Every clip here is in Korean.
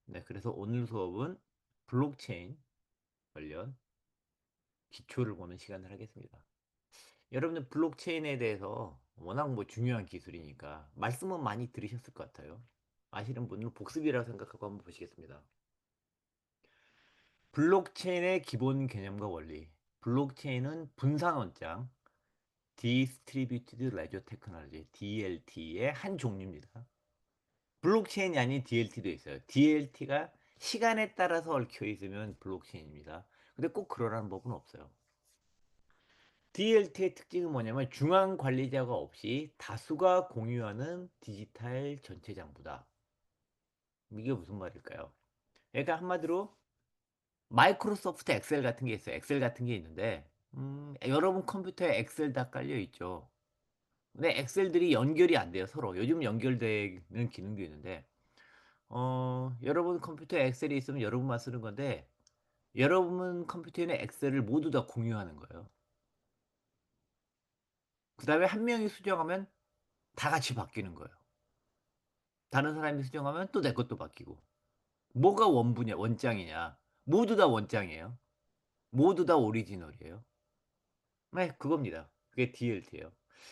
네, 그래서 오늘 수업은 블록체인 관련 기초를 보는 시간을 하겠습니다. 여러분들 블록체인에 대해서 워낙 중요한 기술이니까 말씀은 많이 들으셨을 것 같아요. 아시는 분은 복습이라고 생각하고 한번 보시겠습니다. 블록체인의 기본 개념과 원리. 블록체인은 분산 원장, Distributed Ledger Technology, DLT의 한 종류입니다. 블록체인이 아닌 DLT도 있어요. DLT가 시간에 따라서 얽혀 있으면 블록체인입니다. 근데 꼭 그러라는 법은 없어요. DLT의 특징은 뭐냐면 중앙 관리자가 없이 다수가 공유하는 디지털 전체 장부다. 이게 무슨 말일까요? 그러니까 한마디로 마이크로소프트 엑셀 같은 게 있어요. 엑셀 같은 게 있는데 여러분 컴퓨터에 엑셀 다 깔려 있죠. 근데 엑셀들이 연결이 안 돼요. 서로. 요즘 연결되는 기능도 있는데 여러분 컴퓨터에 엑셀이 있으면 여러분만 쓰는 건데 여러분 컴퓨터에는 엑셀을 모두 다 공유하는 거예요. 그 다음에 한 명이 수정하면 다 같이 바뀌는 거예요. 다른 사람이 수정하면 또 내 것도 바뀌고. 뭐가 원부냐, 원장이냐. 모두 다 원장이에요. 모두 다 오리지널이에요. 네, 그겁니다. 그게 DLT예요.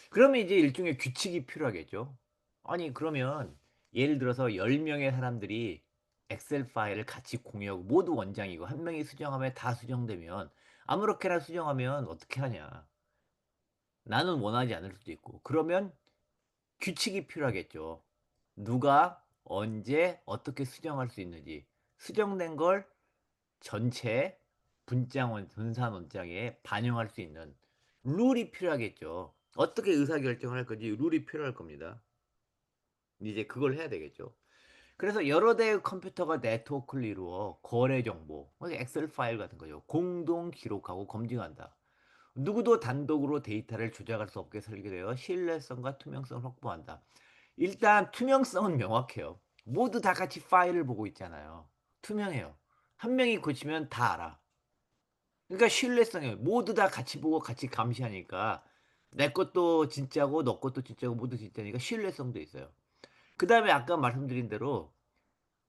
그러면 이제 일종의 규칙이 필요하겠죠. 아니, 그러면 예를 들어서 10명의 사람들이 엑셀 파일을 같이 공유하고 모두 원장이고 한 명이 수정하면 다 수정되면 아무렇게나 수정하면 어떻게 하냐. 나는 원하지 않을 수도 있고. 그러면 규칙이 필요하겠죠. 누가 언제 어떻게 수정할 수 있는지. 수정된 걸 전체 분산 원장에 반영할 수 있는 룰이 필요하겠죠. 어떻게 의사결정을 할 건지 룰이 필요할 겁니다. 이제 그걸 해야 되겠죠. 그래서 여러 대의 컴퓨터가 네트워크를 이루어 거래 정보, 엑셀 파일 같은 거죠. 공동 기록하고 검증한다. 누구도 단독으로 데이터를 조작할 수 없게 설계되어 신뢰성과 투명성을 확보한다. 일단 투명성은 명확해요. 모두 다 같이 파일을 보고 있잖아요. 투명해요. 한 명이 고치면 다 알아. 그러니까 신뢰성이에요. 모두 다 같이 보고 같이 감시하니까 내 것도 진짜고 너 것도 진짜고 모두 진짜니까 신뢰성도 있어요. 그 다음에 아까 말씀드린 대로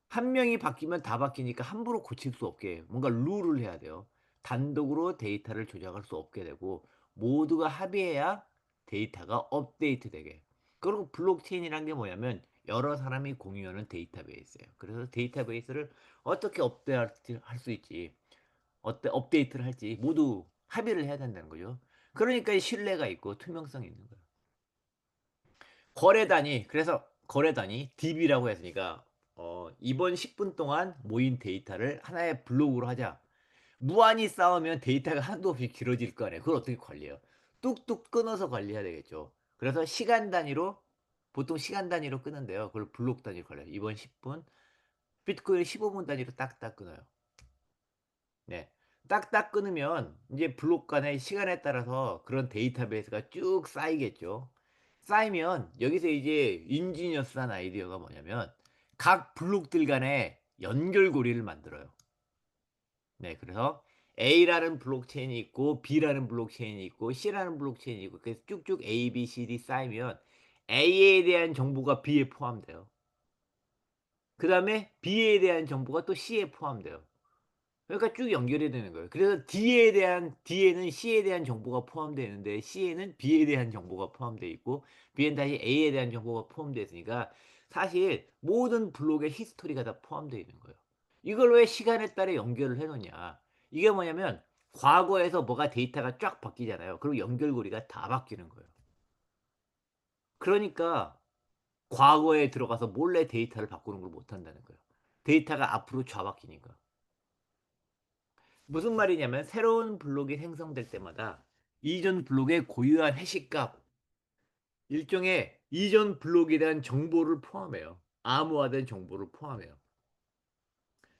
한 명이 바뀌면 다 바뀌니까 함부로 고칠 수 없게 해요. 뭔가 룰을 해야 돼요. 단독으로 데이터를 조작할 수 없게 되고 모두가 합의해야 데이터가 업데이트 되게. 그리고 블록체인이란 게 뭐냐면 여러 사람이 공유하는 데이터베이스예요. 그래서 데이터베이스를 어떻게 업데이트 할 수 있지, 업데이트를 할지 모두 합의를 해야 된다는 거죠. 그러니까 신뢰가 있고 투명성이 있는 거예요. 거래단위, 그래서 거래단위 DB라고 했으니까 이번 10분 동안 모인 데이터를 하나의 블록으로 하자. 무한히 쌓으면 데이터가 한도 없이 길어질 거 아니에요. 그걸 어떻게 관리해요? 뚝뚝 끊어서 관리해야 되겠죠. 그래서 시간 단위로, 보통 시간 단위로 끄는데요. 그걸 블록 단위로 관리해요. 이번 10분, 비트코인 15분 단위로 딱딱 끊어요. 네. 딱딱 끊으면 이제 블록 간의 시간에 따라서 그런 데이터베이스가 쭉 쌓이겠죠. 쌓이면 여기서 이제 인지니어스한 아이디어가 뭐냐면 각 블록들 간의 연결고리를 만들어요. 네, 그래서 A라는 블록체인이 있고 B라는 블록체인이 있고 C라는 블록체인이 있고 그래서 쭉쭉 A, B, C, D 쌓이면 A에 대한 정보가 B에 포함돼요. 그 다음에 B에 대한 정보가 또 C에 포함돼요. 그러니까 쭉 연결이 되는 거예요. 그래서 D에는 C에 대한 정보가 포함되어 있는데 C에는 B에 대한 정보가 포함되어 있고 B에는 다시 A에 대한 정보가 포함되어 있으니까 사실 모든 블록의 히스토리가 다 포함되어 있는 거예요. 이걸 왜 시간에 따라 연결을 해 놓냐? 이게 뭐냐면 과거에서 뭐가 데이터가 쫙 바뀌잖아요. 그리고 연결고리가 다 바뀌는 거예요. 그러니까 과거에 들어가서 몰래 데이터를 바꾸는 걸 못 한다는 거예요. 데이터가 앞으로 좌바뀌니까. 무슨 말이냐면 새로운 블록이 생성될 때마다 이전 블록의 고유한 해시값, 일종의 이전 블록에 대한 정보를 포함해요. 암호화된 정보를 포함해요.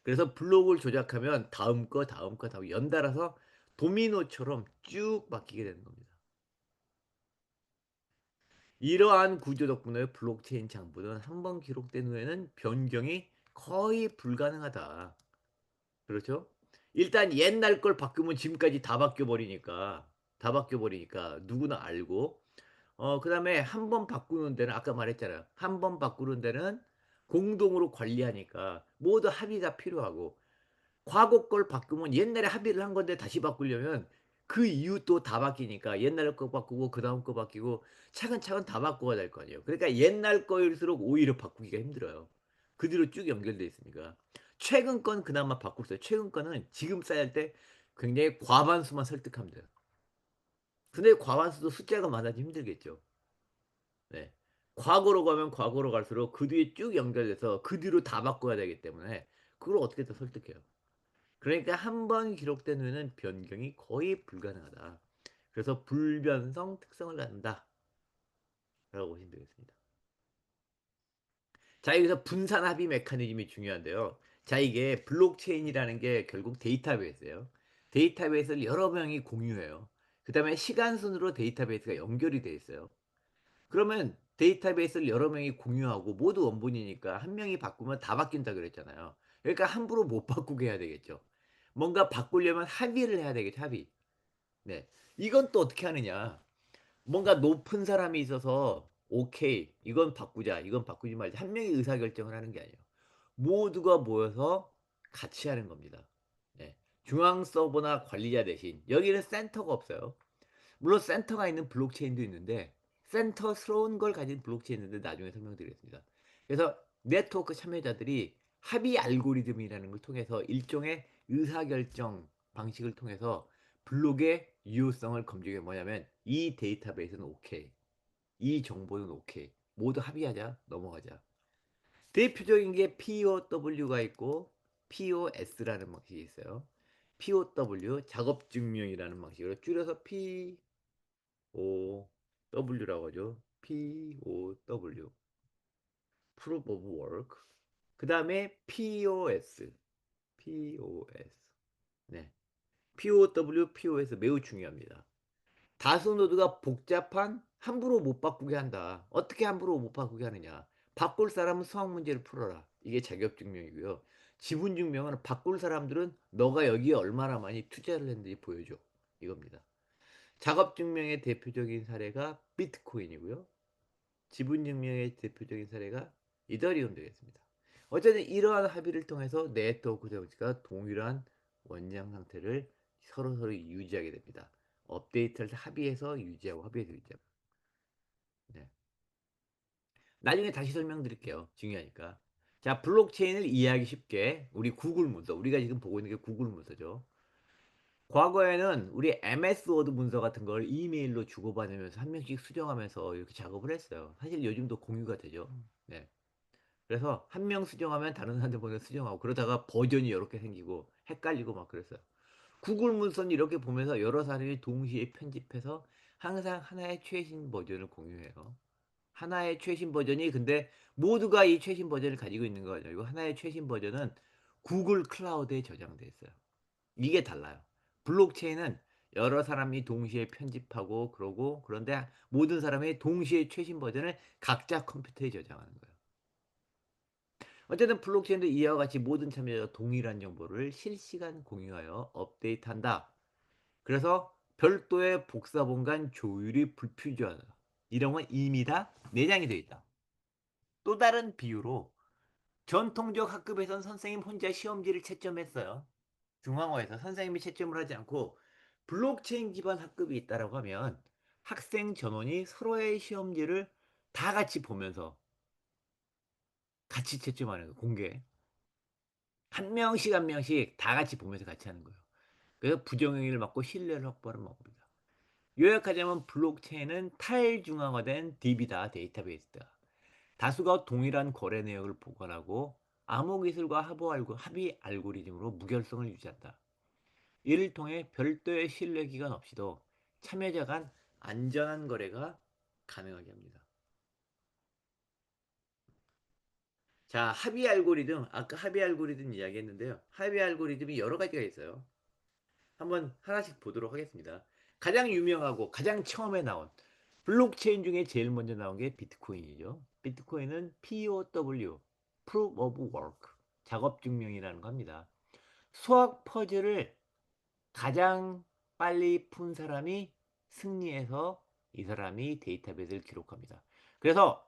그래서 블록을 조작하면 다음 거, 다음 거, 다음 연달아서 도미노처럼 쭉 바뀌게 되는 겁니다. 이러한 구조 덕분에 블록체인 장부는 한 번 기록된 후에는 변경이 거의 불가능하다. 그렇죠? 일단 옛날 걸 바꾸면 지금까지 다 바뀌어 버리니까 누구나 알고 그다음에 한 번 바꾸는 데는 아까 말했잖아요. 한 번 바꾸는 데는 공동으로 관리하니까 모두 합의가 필요하고 과거 걸 바꾸면 옛날에 합의를 한 건데 다시 바꾸려면 그 이후 또 다 바뀌니까 옛날 거 바꾸고 그다음 거 바뀌고 차근차근 다 바꿔야 될 거 아니에요. 그러니까 옛날 거일수록 오히려 바꾸기가 힘들어요. 그 뒤로 쭉 연결돼 있으니까. 최근 건 그나마 바꿀 수 있어요. 최근 거는 지금 써야 할 때 굉장히 과반수만 설득하면 돼요. 근데 과반수도 숫자가 많아지면 힘들겠죠. 네. 과거로 가면 과거로 갈수록 그 뒤에 쭉 연결돼서 그 뒤로 다 바꿔야 되기 때문에 그걸 어떻게든 설득해요. 그러니까 한 번 기록된 후에는 변경이 거의 불가능하다. 그래서 불변성 특성을 갖는다라고 보시면 되겠습니다. 자, 여기서 분산 합의 메커니즘이 중요한데요. 자, 이게 블록체인이라는 게 결국 데이터베이스예요. 데이터베이스를 여러 명이 공유해요. 그다음에 시간 순으로 데이터베이스가 연결이 돼 있어요. 그러면 데이터베이스를 여러 명이 공유하고 모두 원본이니까 한 명이 바꾸면 다 바뀐다 그랬잖아요. 그러니까 함부로 못 바꾸게 해야 되겠죠. 뭔가 바꾸려면 합의를 해야 되겠죠, 합의. 네. 이건 또 어떻게 하느냐. 뭔가 높은 사람이 있어서 "오케이. 이건 바꾸자. 이건 바꾸지 말자." 한 명이 의사결정을 하는 게 아니에요. 모두가 모여서 같이 하는 겁니다. 네. 중앙 서버나 관리자 대신 여기는 센터가 없어요. 물론 센터가 있는 블록체인도 있는데 센터스러운 걸 가진 블록체인이 있는데 나중에 설명드리겠습니다. 그래서 네트워크 참여자들이 합의 알고리즘이라는 걸 통해서 일종의 의사결정 방식을 통해서 블록의 유효성을 검증해 뭐냐면 이 데이터베이스는 오케이. 이 정보는 오케이. 모두 합의하자. 넘어가자. 대표적인 게 POW가 있고 POS라는 방식이 있어요. POW 작업 증명이라는 방식으로 줄여서 POW라고 하죠. POW Proof of Work. 그다음에 POS. 네. POW, POS 매우 중요합니다. 다수 노드가 복잡한 함부로 못 바꾸게 한다. 어떻게 함부로 못 바꾸게 하느냐. 바꿀 사람은 수학 문제를 풀어라. 이게 자격증명이고요. 지분증명은 바꿀 사람들은 너가 여기에 얼마나 많이 투자를 했는지 보여줘. 이겁니다. 작업증명의 대표적인 사례가 비트코인이고요. 지분증명의 대표적인 사례가 이더리움 되겠습니다. 어쨌든 이러한 합의를 통해서 네트워크 정지가 동일한 원장 상태를 서로서로 유지하게 됩니다. 업데이트를 합의해서 유지하고 합의해서 유지하고. 네. 나중에 다시 설명드릴게요. 중요하니까. 자, 블록체인을 이해하기 쉽게 우리 구글 문서, 우리가 지금 보고 있는 게 구글 문서죠. 과거에는 우리 MS 워드 문서 같은 걸 이메일로 주고받으면서 한 명씩 수정하면서 이렇게 작업을 했어요. 사실 요즘도 공유가 되죠. 네. 그래서 한 명 수정하면 다른 사람들 보내 수정하고 그러다가 버전이 여러 개 생기고 헷갈리고 막 그랬어요. 구글 문서는 이렇게 보면서 여러 사람이 동시에 편집해서 항상 하나의 최신 버전을 공유해요. 하나의 최신 버전이 근데 모두가 이 최신 버전을 가지고 있는 거 아니고 하나의 최신 버전은 구글 클라우드에 저장돼 있어요. 이게 달라요. 블록체인은 여러 사람이 동시에 편집하고 그러고 그런데 모든 사람이 동시에 최신 버전을 각자 컴퓨터에 저장하는 거예요. 어쨌든 블록체인도 이와 같이 모든 참여자가 동일한 정보를 실시간 공유하여 업데이트한다. 그래서 별도의 복사 본관 조율이 불필요하다. 이런 건 이미 다 내장이 되어 있다. 또 다른 비유로 전통적 학급에선 선생님 혼자 시험지를 채점했어요. 중앙어에서 선생님이 채점을 하지 않고 블록체인 기반 학급이 있다라고 하면 학생 전원이 서로의 시험지를 다 같이 보면서 같이 채점하는 거예요. 공개. 한 명씩 한 명씩 다 같이 보면서 같이 하는 거예요. 그래서 부정행위를 막고 신뢰를 확보하는 방법입니다. 요약하자면 블록체인은 탈중앙화된 DB다, 데이터베이스다. 다수가 동일한 거래 내역을 보관하고 암호기술과 합의 알고리즘으로 무결성을 유지한다. 이를 통해 별도의 신뢰 기간 없이도 참여자 간 안전한 거래가 가능하게 합니다. 자, 합의 알고리즘, 아까 합의 알고리즘 이야기했는데요. 합의 알고리즘이 여러 가지가 있어요. 한번 하나씩 보도록 하겠습니다. 가장 유명하고 가장 처음에 나온 블록체인 중에 제일 먼저 나온 게 비트코인이죠. 비트코인은 POW, Proof of Work, 작업 증명이라는 겁니다. 수학 퍼즐을 가장 빨리 푼 사람이 승리해서 이 사람이 데이터베이스를 기록합니다. 그래서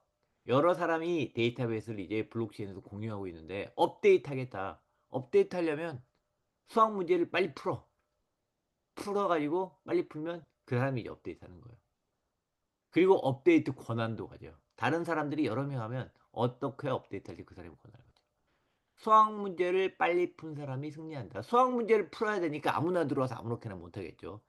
여러 사람이 데이터베이스를 이제 블록체인에서 공유하고 있는데 업데이트하겠다. 업데이트하려면 수학 문제를 빨리 풀어 가지고 빨리 풀면 그 사람이 이제 업데이트하는 거예요. 그리고 업데이트 권한도 가져요. 다른 사람들이 여러 명 하면 어떻게 업데이트할지 그 사람이 권한을 가져요. 수학 문제를 빨리 푼 사람이 승리한다. 수학 문제를 풀어야 되니까 아무나 들어와서 아무렇게나 못 하겠죠.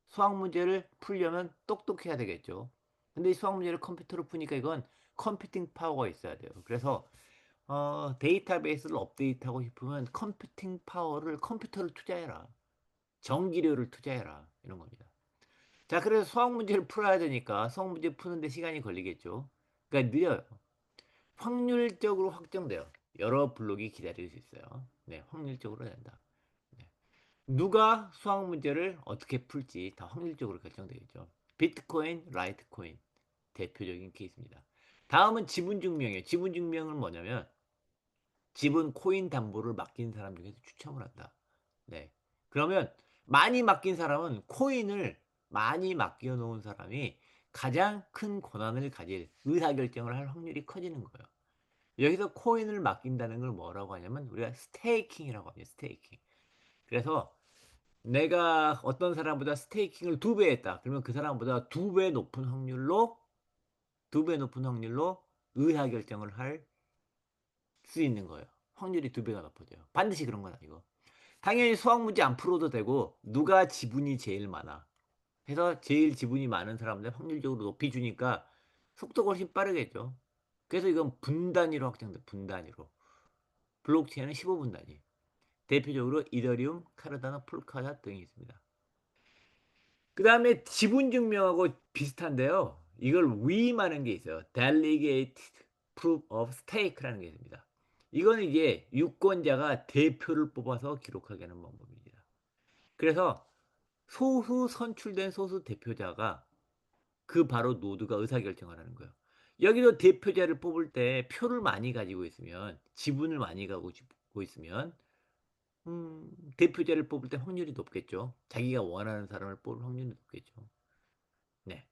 수학 문제를 풀려면 똑똑해야 되겠죠. 근데 이 수학 문제를 컴퓨터로 푸니까 이건 컴퓨팅 파워가 있어야 돼요. 그래서 데이터베이스를 업데이트하고 싶으면 컴퓨팅 파워를 컴퓨터를 투자해라. 전기료를 투자해라. 이런 겁니다. 자, 그래서 수학 문제를 풀어야 되니까 수학 문제 푸는데 시간이 걸리겠죠. 그러니까 느려요. 확률적으로 확정돼요. 여러 블록이 기다릴 수 있어요. 네, 확률적으로 된다. 네. 누가 수학 문제를 어떻게 풀지 다 확률적으로 결정되겠죠. 비트코인, 라이트코인 대표적인 케이스입니다. 다음은 지분증명이에요. 지분증명은 뭐냐면 지분 코인 담보를 맡긴 사람 중에서 추첨을 한다. 네. 그러면 많이 맡긴 사람은 코인을 많이 맡겨 놓은 사람이 가장 큰 권한을 가질 의사결정을 할 확률이 커지는 거예요. 여기서 코인을 맡긴다는 걸 뭐라고 하냐면 우리가 스테이킹이라고 합니다. 스테이킹. 그래서 내가 어떤 사람보다 스테이킹을 2배 했다. 그러면 그 사람보다 2배 높은 확률로 2배 높은 확률로 의사결정을 할 수 있는 거예요. 확률이 2배가 높아져요. 반드시 그런 건 아니고. 당연히 수학 문제 안 풀어도 되고 누가 지분이 제일 많아. 해서 제일 지분이 많은 사람들 확률적으로 높이 주니까 속도가 훨씬 빠르겠죠. 그래서 이건 분단위로 확정돼. 분단위로. 블록체인은 15분 단위. 대표적으로 이더리움, 카르다나, 폴카닷 등이 있습니다. 그 다음에 지분 증명하고 비슷한데요. 이걸 위임하는 게 있어요. Delegated Proof of Stake라는 게 있습니다. 이거는 이제 유권자가 대표를 뽑아서 기록하게 하는 방법입니다. 그래서 소수 선출된 소수 대표자가 그 바로 노드가 의사결정을 하는 거예요. 여기도 대표자를 뽑을 때 표를 많이 가지고 있으면 지분을 많이 가지고 있으면 대표자를 뽑을 때 확률이 높겠죠. 자기가 원하는 사람을 뽑을 확률이 높겠죠. 네.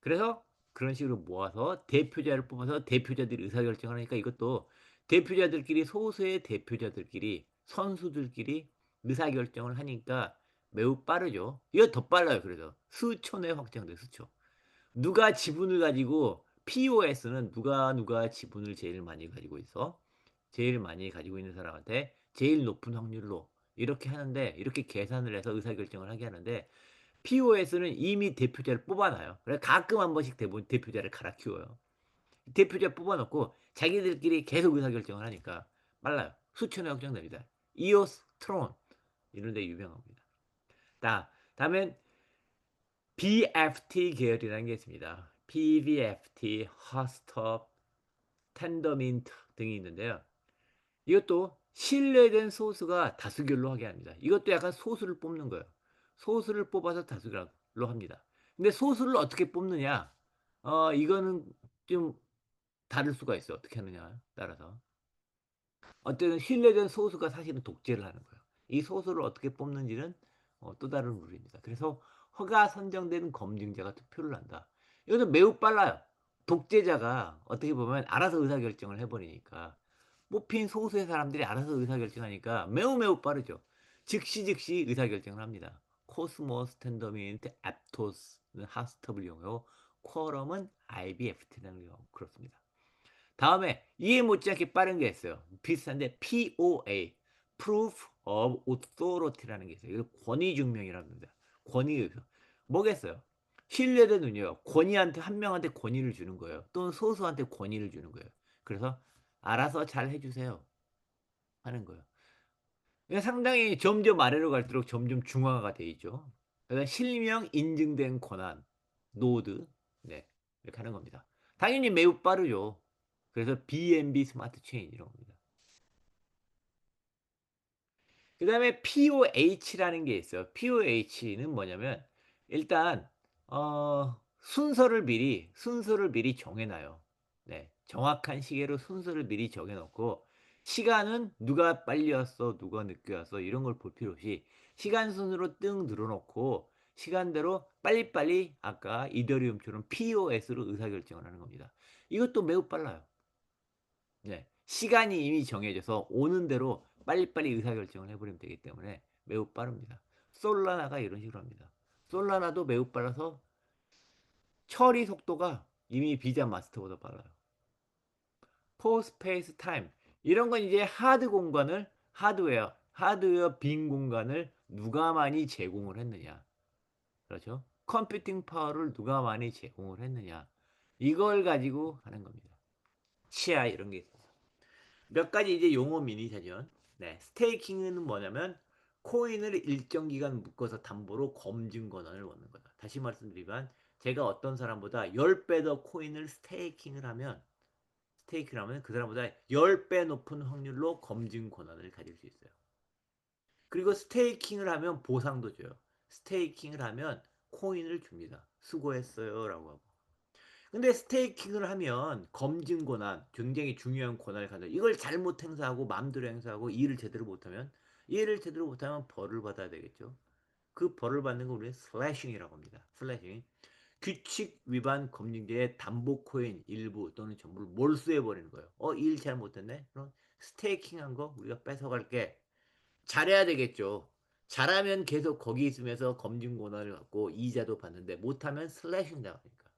그래서 그런 식으로 모아서 대표자를 뽑아서 대표자들이 의사결정을 하니까 이것도 대표자들끼리 소수의 대표자들끼리 선수들끼리 의사결정을 하니까 매우 빠르죠. 이거 더 빨라요. 그래서 수초 내에 확정돼 수초. 누가 지분을 가지고 POS는 누가 지분을 제일 많이 가지고 있어? 제일 많이 가지고 있는 사람한테 제일 높은 확률로 이렇게 하는데 이렇게 계산을 해서 의사결정을 하게 하는데 POS는 이미 대표자를 뽑아놔요. 그래 가끔 한 번씩 대표자를 갈아 키워요. 대표자 뽑아놓고 자기들끼리 계속 의사결정을 하니까 빨라요. 수천에 확정됩니다. 이오스, 트론 이런 데 유명합니다. 다음엔 BFT 계열이라는 게 있습니다. PVFT, 허스톱, 텐더민트 등이 있는데요. 이것도 신뢰된 소수가 다수결로 하게 합니다. 이것도 약간 소수를 뽑는 거예요. 소수를 뽑아서 다수결로 합니다. 근데 소수를 어떻게 뽑느냐? 이거는 좀 다를 수가 있어. 어떻게 하느냐 따라서. 어쨌든 신뢰된 소수가 사실은 독재를 하는 거예요. 이 소수를 어떻게 뽑는지는 또 다른 룰입니다. 그래서 허가 선정된 검증자가 투표를 한다. 이것도 매우 빨라요. 독재자가 어떻게 보면 알아서 의사결정을 해버리니까 뽑힌 소수의 사람들이 알아서 의사결정하니까 매우 빠르죠. 즉시 의사결정을 합니다. 코스모스, 텐더민트, 앱토스는 하스톱을 이용하고 쿼럼은 IBFT라는 걸 이용하고 그렇습니다. 다음에 이해 못지않게 빠른 게 있어요. 비슷한데 POA, Proof of Authority라는 게 있어요. 이거 권위증명이라고 합니다. 권위 뭐겠어요? 신뢰된 은요. 권위한테 한 명한테 권위를 주는 거예요. 또는 소수한테 권위를 주는 거예요. 그래서 알아서 잘 해주세요 하는 거예요. 그러니까 상당히 점점 아래로 갈수록 점점 중화가 돼 있죠. 그래서 실명 인증된 권한, 노드, 네 이렇게 하는 겁니다. 당연히 매우 빠르죠. 그래서 BNB 스마트 체인 이런 겁니다. 그 다음에 POH라는 게 있어요. POH는 뭐냐면 일단 순서를 미리 정해놔요. 네, 정확한 시계로 순서를 미리 정해놓고 시간은 누가 빨리 왔어, 누가 늦게 왔어 이런 걸 볼 필요 없이 시간 순으로 뜬 늘어놓고 시간대로 빨리빨리 아까 이더리움처럼 POS로 의사결정을 하는 겁니다. 이것도 매우 빨라요. 네. 시간이 이미 정해져서 오는 대로 빨리빨리 의사결정을 해버리면 되기 때문에 매우 빠릅니다. 솔라나가 이런 식으로 합니다. 솔라나도 매우 빨라서 처리 속도가 이미 비자 마스터보다 빨라요. 포스페이스 타임 이런 건 이제 하드웨어 빈 공간을 누가 많이 제공을 했느냐. 그렇죠? 컴퓨팅 파워를 누가 많이 제공을 했느냐. 이걸 가지고 하는 겁니다. 치아 이런 게 있습니다. 몇 가지 이제 용어 미니 사전. 네, 스테이킹은 뭐냐면 코인을 일정 기간 묶어서 담보로 검증 권한을 얻는 거다. 다시 말씀드리면 제가 어떤 사람보다 10배 더 코인을 스테이크를 하면 그 사람보다 10배 높은 확률로 검증 권한을 가질 수 있어요. 그리고 스테이킹을 하면 보상도 줘요. 스테이킹을 하면 코인을 줍니다. 수고했어요 라고 하고. 근데 스테이킹을 하면 검증 권한, 굉장히 중요한 권한을 가져. 이걸 잘못 행사하고 마음대로 행사하고 일을 제대로 못하면 벌을 받아야 되겠죠. 그 벌을 받는 걸 우리는 슬래싱이라고 합니다. 슬래싱. 규칙 위반 검증제의 담보 코인 일부 또는 전부를 몰수해 버리는 거예요. 일 잘못했네? 그럼 스테이킹한 거 우리가 뺏어갈게. 잘해야 되겠죠. 잘하면 계속 거기 있으면서 검증 권한을 갖고 이자도 받는데 못하면 슬래싱 당하니까.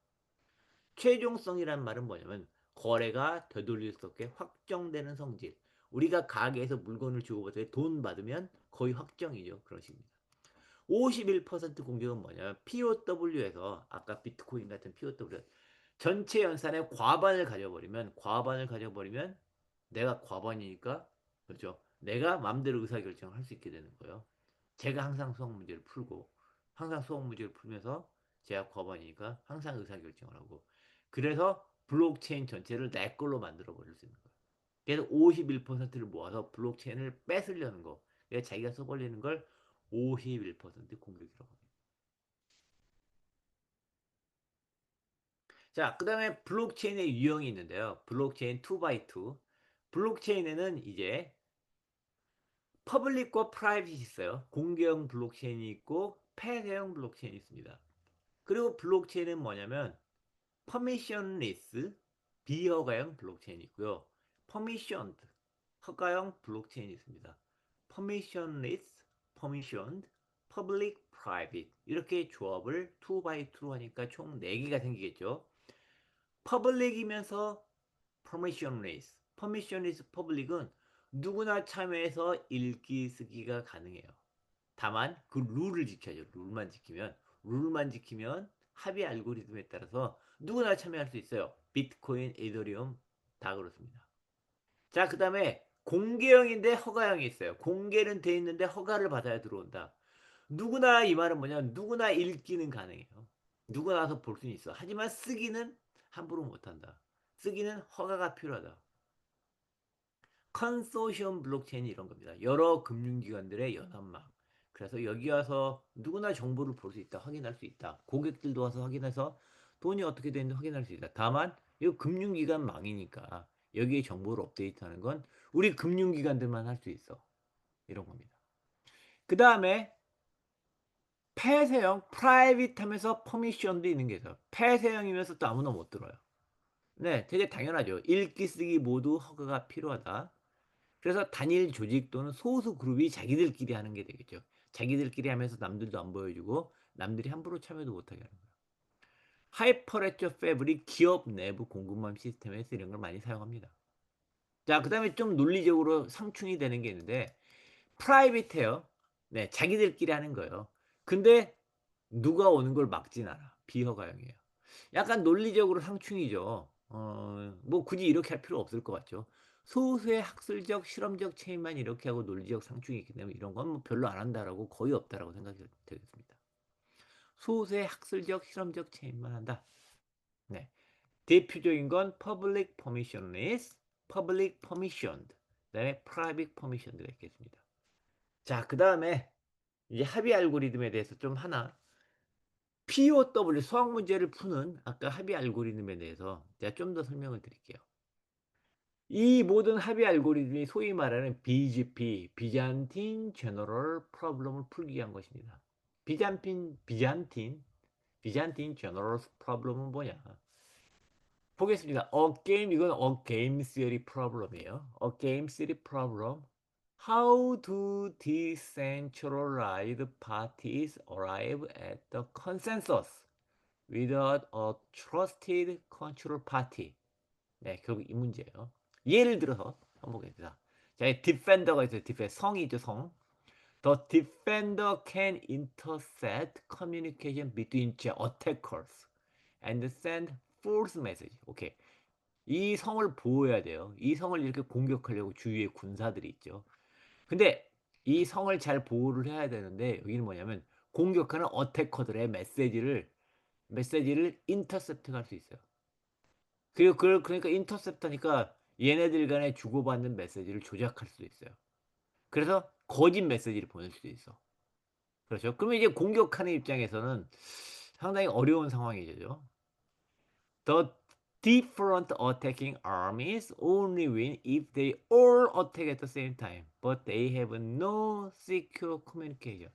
최종성이란 말은 뭐냐면 거래가 되돌릴 수 없게 확정되는 성질. 우리가 가게에서 물건을 주고받을 때 돈 받으면 거의 확정이죠. 그런 식입니다. 51% 공격은 뭐냐면 POW에서 아까 비트코인 같은 POW 전체 연산의 과반을 가져버리면 내가 과반이니까 그렇죠. 내가 마음대로 의사결정을 할 수 있게 되는 거예요. 제가 항상 수학 문제를 풀고 항상 수학 문제를 풀면서 제가 과반이니까 항상 의사결정을 하고 그래서 블록체인 전체를 내 걸로 만들어 버릴 수 있는 거예요. 그래서 51%를 모아서 블록체인을 뺏으려는 거. 그래서 자기가 써버리는 걸 51% 공격이라고 합니다. 자, 그 다음에 블록체인의 유형이 있는데요. 블록체인 2x2. 블록체인에는 이제 퍼블릭과 프라이빗이 있어요. 공개형 블록체인이 있고 폐쇄형 블록체인이 있습니다. 그리고 블록체인은 뭐냐면 퍼미션리스 비허가형 블록체인이 있고요. 퍼미션드 허가형 블록체인이 있습니다. 퍼미션리스, 퍼미션드, 퍼블릭, 프라이빗 이렇게 조합을 2x2로 하니까 총 4개가 생기겠죠. 퍼블릭이면서 퍼미션리스, 퍼미션리스 퍼블릭은 누구나 참여해서 읽기 쓰기가 가능해요. 다만 그 룰을 지켜야죠. 룰만 지키면 합의 알고리즘에 따라서 누구나 참여할 수 있어요. 비트코인, 이더리움 다 그렇습니다. 자, 그 다음에 공개형인데 허가형이 있어요. 공개는 돼 있는데 허가를 받아야 들어온다. 누구나 이 말은 뭐냐면 누구나 읽기는 가능해요. 누구나 와서 볼 수는 있어. 하지만 쓰기는 함부로 못한다. 쓰기는 허가가 필요하다. 컨소시엄 블록체인이 이런 겁니다. 여러 금융기관들의 연합망. 그래서 여기 와서 누구나 정보를 볼 수 있다. 확인할 수 있다. 고객들도 와서 확인해서 돈이 어떻게 되는지 확인할 수 있다. 다만 이 금융기관 망이니까 여기에 정보를 업데이트하는 건 우리 금융기관들만 할 수 있어. 이런 겁니다. 그 다음에 폐쇄형, 프라이빗 하면서 퍼미션도 있는 게 있어요. 폐쇄형이면서 또 아무나 못 들어요. 네, 되게 당연하죠. 읽기 쓰기 모두 허가가 필요하다. 그래서 단일 조직 또는 소수 그룹이 자기들끼리 하는 게 되겠죠. 자기들끼리 하면서 남들도 안 보여주고 남들이 함부로 참여도 못하게 하는 거예요. 하이퍼레처 패브릭 기업 내부 공급망 시스템에서 이런 걸 많이 사용합니다. 자, 그 다음에 좀 논리적으로 상충이 되는 게 있는데 프라이빗해요. 네, 자기들끼리 하는 거예요. 근데 누가 오는 걸 막진 않아. 비허가형이에요. 약간 논리적으로 상충이죠. 뭐 굳이 이렇게 할 필요 없을 것 같죠. 소수의 학술적, 실험적 체인만 이렇게 하고 논리적 상충이 있기 때문에 이런 건 뭐 별로 안 한다라고 거의 없다라고 생각이 되겠습니다. 소수의 학술적, 실험적 체인만 한다. 네. 대표적인 건 public permissionless, public permissioned, 그다음에 private permissioned가 있겠습니다. 자, 그 다음에 이제 합의 알고리즘에 대해서 좀 하나 POW 수학 문제를 푸는 아까 합의 알고리즘에 대해서 제가 좀 더 설명을 드릴게요. 이 모든 합의 알고리즘이 소위 말하는 BGP, 비잔틴 제너럴 프로블럼을 풀기 위한 것입니다. 비잔틴 제너럴 프로블럼은 뭐냐? 보겠습니다. 이건 a game theory problem이에요. A game theory problem. How do decentralized parties arrive at the consensus without a trusted control party? 네, 결국 이 문제예요. 예를 들어서 한번 보겠습니다. 자, 디펜더가 있어요. 성이죠, 성. The defender can intercept communication between the attackers and send false message. 오케이. 이 성을 보호해야 돼요. 이 성을 이렇게 공격하려고 주위에 군사들이 있죠. 근데 이 성을 잘 보호를 해야 되는데 여기는 뭐냐면 공격하는 어태커들의 메시지를 인터셉트 할 수 있어요. 그리고 그걸 그러니까 인터셉터니까 얘네들 간에 주고받는 메시지를 조작할 수도 있어요. 그래서 거짓 메시지를 보낼 수도 있어. 그렇죠? 그러면 이제 공격하는 입장에서는 상당히 어려운 상황이죠. The different attacking armies only win if they all attack at the same time, but they have no secure communication.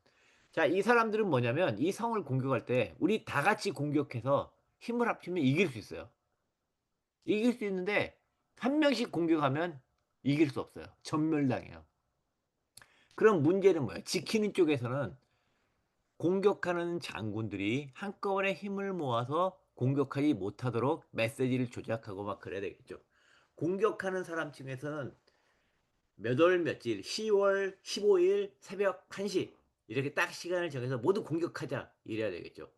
자, 이 사람들은 뭐냐면 이 성을 공격할 때 우리 다 같이 공격해서 힘을 합치면 이길 수 있어요. 이길 수 있는데 한 명씩 공격하면 이길 수 없어요. 전멸당해요. 그럼 문제는 뭐예요? 지키는 쪽에서는 공격하는 장군들이 한꺼번에 힘을 모아서 공격하지 못하도록 메시지를 조작하고 막 그래야 되겠죠. 공격하는 사람 중에서는 몇 월 며칠 10월 15일 새벽 1시 이렇게 딱 시간을 정해서 모두 공격하자 이래야 되겠죠.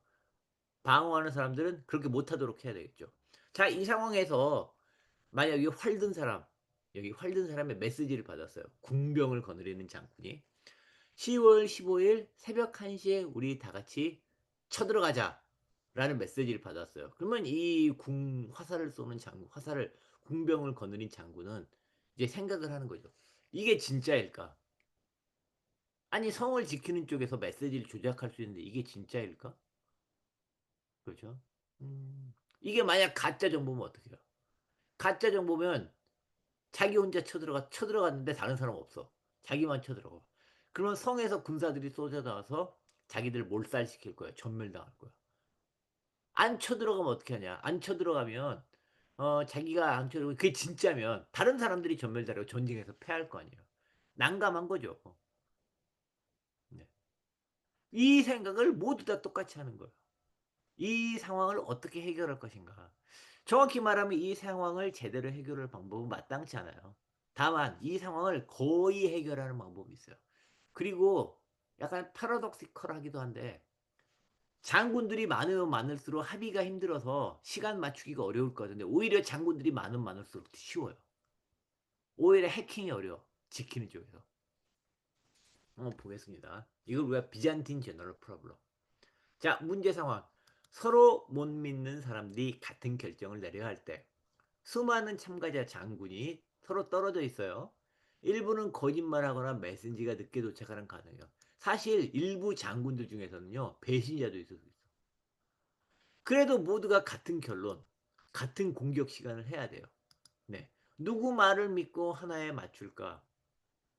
방어하는 사람들은 그렇게 못하도록 해야 되겠죠. 자, 이 상황에서 만약 여기 활든 사람의 메시지를 받았어요. 궁병을 거느리는 장군이 10월 15일 새벽 1시에 우리 다 같이 쳐들어가자 라는 메시지를 받았어요. 그러면 이 화살을 쏘는 궁병을 거느린 장군은 이제 생각을 하는 거죠. 이게 진짜일까? 아니, 성을 지키는 쪽에서 메시지를 조작할 수 있는데 이게 진짜일까? 그렇죠? 이게 만약 가짜 정보면 어떻게 해요? 가짜 정보면 자기 혼자 쳐들어갔는데 다른 사람 없어. 자기만 쳐들어가. 그러면 성에서 군사들이 쏟아 나와서 자기들 몰살시킬 거야. 전멸당할 거야. 안 쳐들어가면 어떻게 하냐? 안 쳐들어가면 자기가 안 쳐들어가면 그게 진짜면 다른 사람들이 전멸당하고 전쟁에서 패할 거 아니에요. 난감한 거죠. 네. 이 생각을 모두 다 똑같이 하는 거예요. 이 상황을 어떻게 해결할 것인가. 정확히 말하면 이 상황을 제대로 해결할 방법은 마땅치 않아요. 다만 이 상황을 거의 해결하는 방법이 있어요. 그리고 약간 파라독시컬하기도 한데 장군들이 많으면 많을수록 합의가 힘들어서 시간 맞추기가 어려울 것 같은데 오히려 장군들이 많으면 많을수록 쉬워요. 오히려 해킹이 어려워. 지키는 쪽에서. 한번 보겠습니다. 이걸 우리가 비잔틴 제너럴 프로블럼. 자, 문제 상황. 서로 못 믿는 사람들이 같은 결정을 내려야 할 때 수많은 참가자 장군이 서로 떨어져 있어요. 일부는 거짓말하거나 메신지가 늦게 도착하는 가능해요. 사실 일부 장군들 중에서는요. 배신자도 있을 수 있어. 그래도 모두가 같은 결론, 같은 공격 시간을 해야 돼요. 네. 누구 말을 믿고 하나에 맞출까?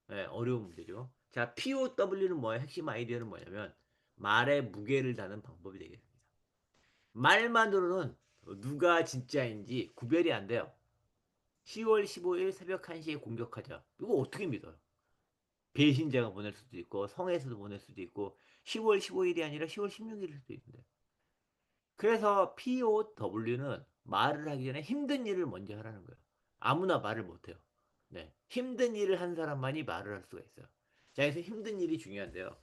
네, 어려운 문제죠. 자, POW는 뭐예요? 핵심 아이디어는 뭐냐면 말에 무게를 다는 방법이 되겠습니다. 말만으로는 누가 진짜인지 구별이 안 돼요. 10월 15일 새벽 1시에 공격하자. 이거 어떻게 믿어요? 배신자가 보낼 수도 있고 성에서도 보낼 수도 있고 10월 15일이 아니라 10월 16일일 수도 있는데. 그래서 POW는 말을 하기 전에 힘든 일을 먼저 하라는 거예요. 아무나 말을 못해요. 네. 힘든 일을 한 사람만이 말을 할 수가 있어요. 자, 그래서 힘든 일이 중요한데요.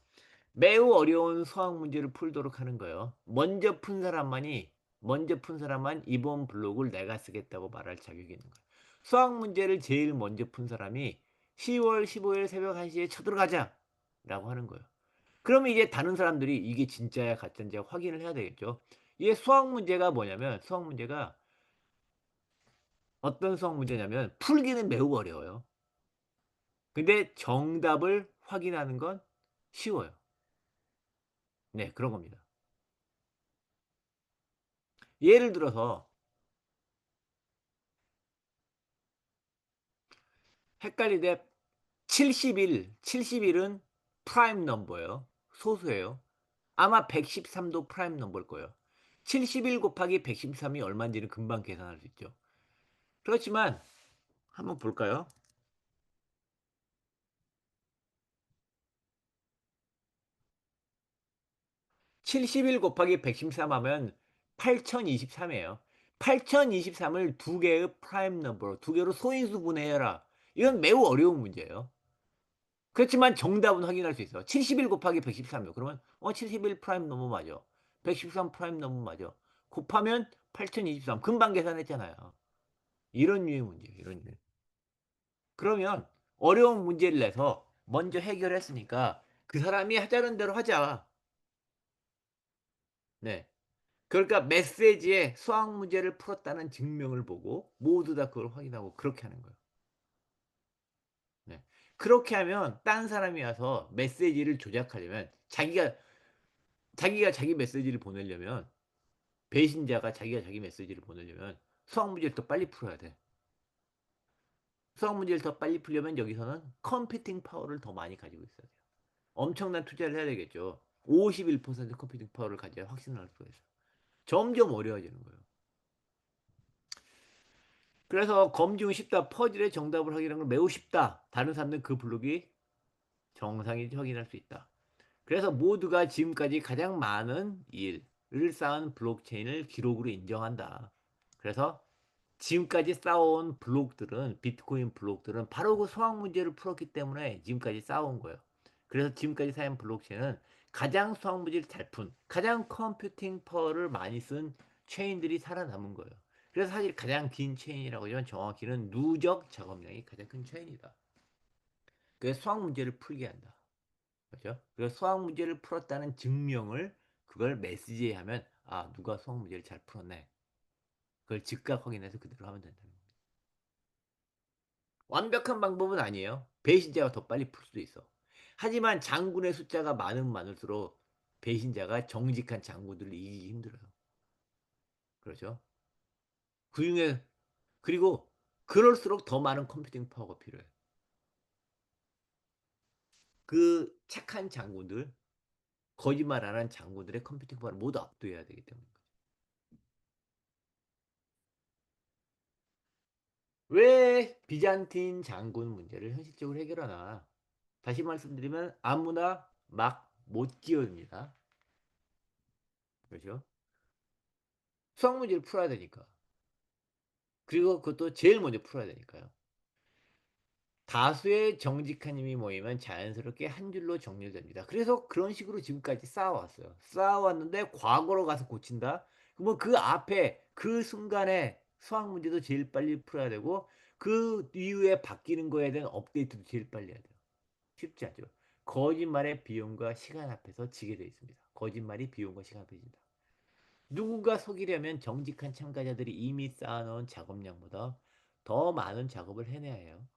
매우 어려운 수학 문제를 풀도록 하는 거예요. 먼저 푼 사람만 이번 블록을 내가 쓰겠다고 말할 자격이 있는 거예요. 수학 문제를 제일 먼저 푼 사람이 10월 15일 새벽 1시에 쳐들어가자 라고 하는 거예요. 그러면 이제 다른 사람들이 이게 진짜야 가짜인지 확인을 해야 되겠죠. 이게 수학 문제가 뭐냐면 수학 문제가 어떤 수학 문제냐면 풀기는 매우 어려워요. 근데 정답을 확인하는 건 쉬워요. 네, 그런 겁니다. 예를 들어서 헷갈리되 70일은 프라임 넘버예요. 소수예요. 아마 113도 프라임 넘버일 거예요. 71 곱하기 113이 얼마인지는 금방 계산할 수 있죠. 그렇지만 한번 볼까요? 71 곱하기 113 하면 8023 이에요. 8023을 두 개의 프라임 넘버로 두 개로 소인수 분해해라. 이건 매우 어려운 문제예요. 그렇지만 정답은 확인할 수 있어. 71 곱하기 113 이요. 그러면 71 프라임 넘버 맞아. 113 프라임 넘버 맞아. 곱하면 8023 금방 계산했잖아요. 이런 류의 문제예요. 이런 류. 그러면 어려운 문제를 내서 먼저 해결했으니까 그 사람이 하자는 대로 하자. 네. 그러니까 메시지에 수학 문제를 풀었다는 증명을 보고 모두 다 그걸 확인하고 그렇게 하는 거예요. 네. 그렇게 하면 딴 사람이 와서 메시지를 조작하려면 자기가 자기 메시지를 보내려면 배신자가 자기가 자기 메시지를 보내려면 수학 문제를 더 빨리 풀어야 돼. 수학 문제를 더 빨리 풀려면 여기서는 컴퓨팅 파워를 더 많이 가지고 있어야 돼요. 엄청난 투자를 해야 되겠죠. 51% 컴퓨팅 파워를 가져야 확신을 할 수가 있어요. 점점 어려워지는 거예요. 그래서 검증은 쉽다. 퍼즐의 정답을 확인하는 건 매우 쉽다. 다른 사람들은 그 블록이 정상인지 확인할 수 있다. 그래서 모두가 지금까지 가장 많은 일을 쌓은 블록체인을 기록으로 인정한다. 그래서 지금까지 쌓아온 블록들은 비트코인 블록들은 바로 그 수학 문제를 풀었기 때문에 지금까지 쌓아온 거예요. 그래서 지금까지 쌓인 블록체인은 가장 수학 문제를 잘 푼, 가장 컴퓨팅 파워를 많이 쓴 체인들이 살아남은 거예요. 그래서 사실 가장 긴 체인이라고 하지만 정확히는 누적 작업량이 가장 큰 체인이다. 그래서 수학 문제를 풀게 한다. 그렇죠? 그래서 수학 문제를 풀었다는 증명을 그걸 메시지에 하면 아 누가 수학 문제를 잘 풀었네. 그걸 즉각 확인해서 그대로 하면 된다는 거예요. 완벽한 방법은 아니에요. 배신자가 더 빨리 풀 수도 있어. 하지만 장군의 숫자가 많으면 많을수록 배신자가 정직한 장군들을 이기기 힘들어요. 그렇죠? 그 중에 그리고 그럴수록 더 많은 컴퓨팅 파워가 필요해. 그 착한 장군들, 거짓말 안 한 장군들의 컴퓨팅 파워를 모두 압도해야 되기 때문에. 왜 비잔틴 장군 문제를 현실적으로 해결하나? 다시 말씀드리면 아무나 막 못 지어줍니다. 그렇죠? 수학 문제를 풀어야 되니까. 그리고 그것도 제일 먼저 풀어야 되니까요. 다수의 정직한 힘이 모이면 자연스럽게 한 줄로 정렬됩니다. 그래서 그런 식으로 지금까지 쌓아왔어요. 쌓아왔는데 과거로 가서 고친다? 그러면 그 앞에 그 순간에 수학 문제도 제일 빨리 풀어야 되고 그 이후에 바뀌는 거에 대한 업데이트도 제일 빨리 해야 돼요. 쉽지 않죠. 거짓말의 비용과 시간 앞에서 지게 되어 있습니다. 거짓말이 비용과 시간 앞에 진다. 누군가 속이려면 정직한 참가자들이 이미 쌓아놓은 작업량보다 더 많은 작업을 해내야 해요.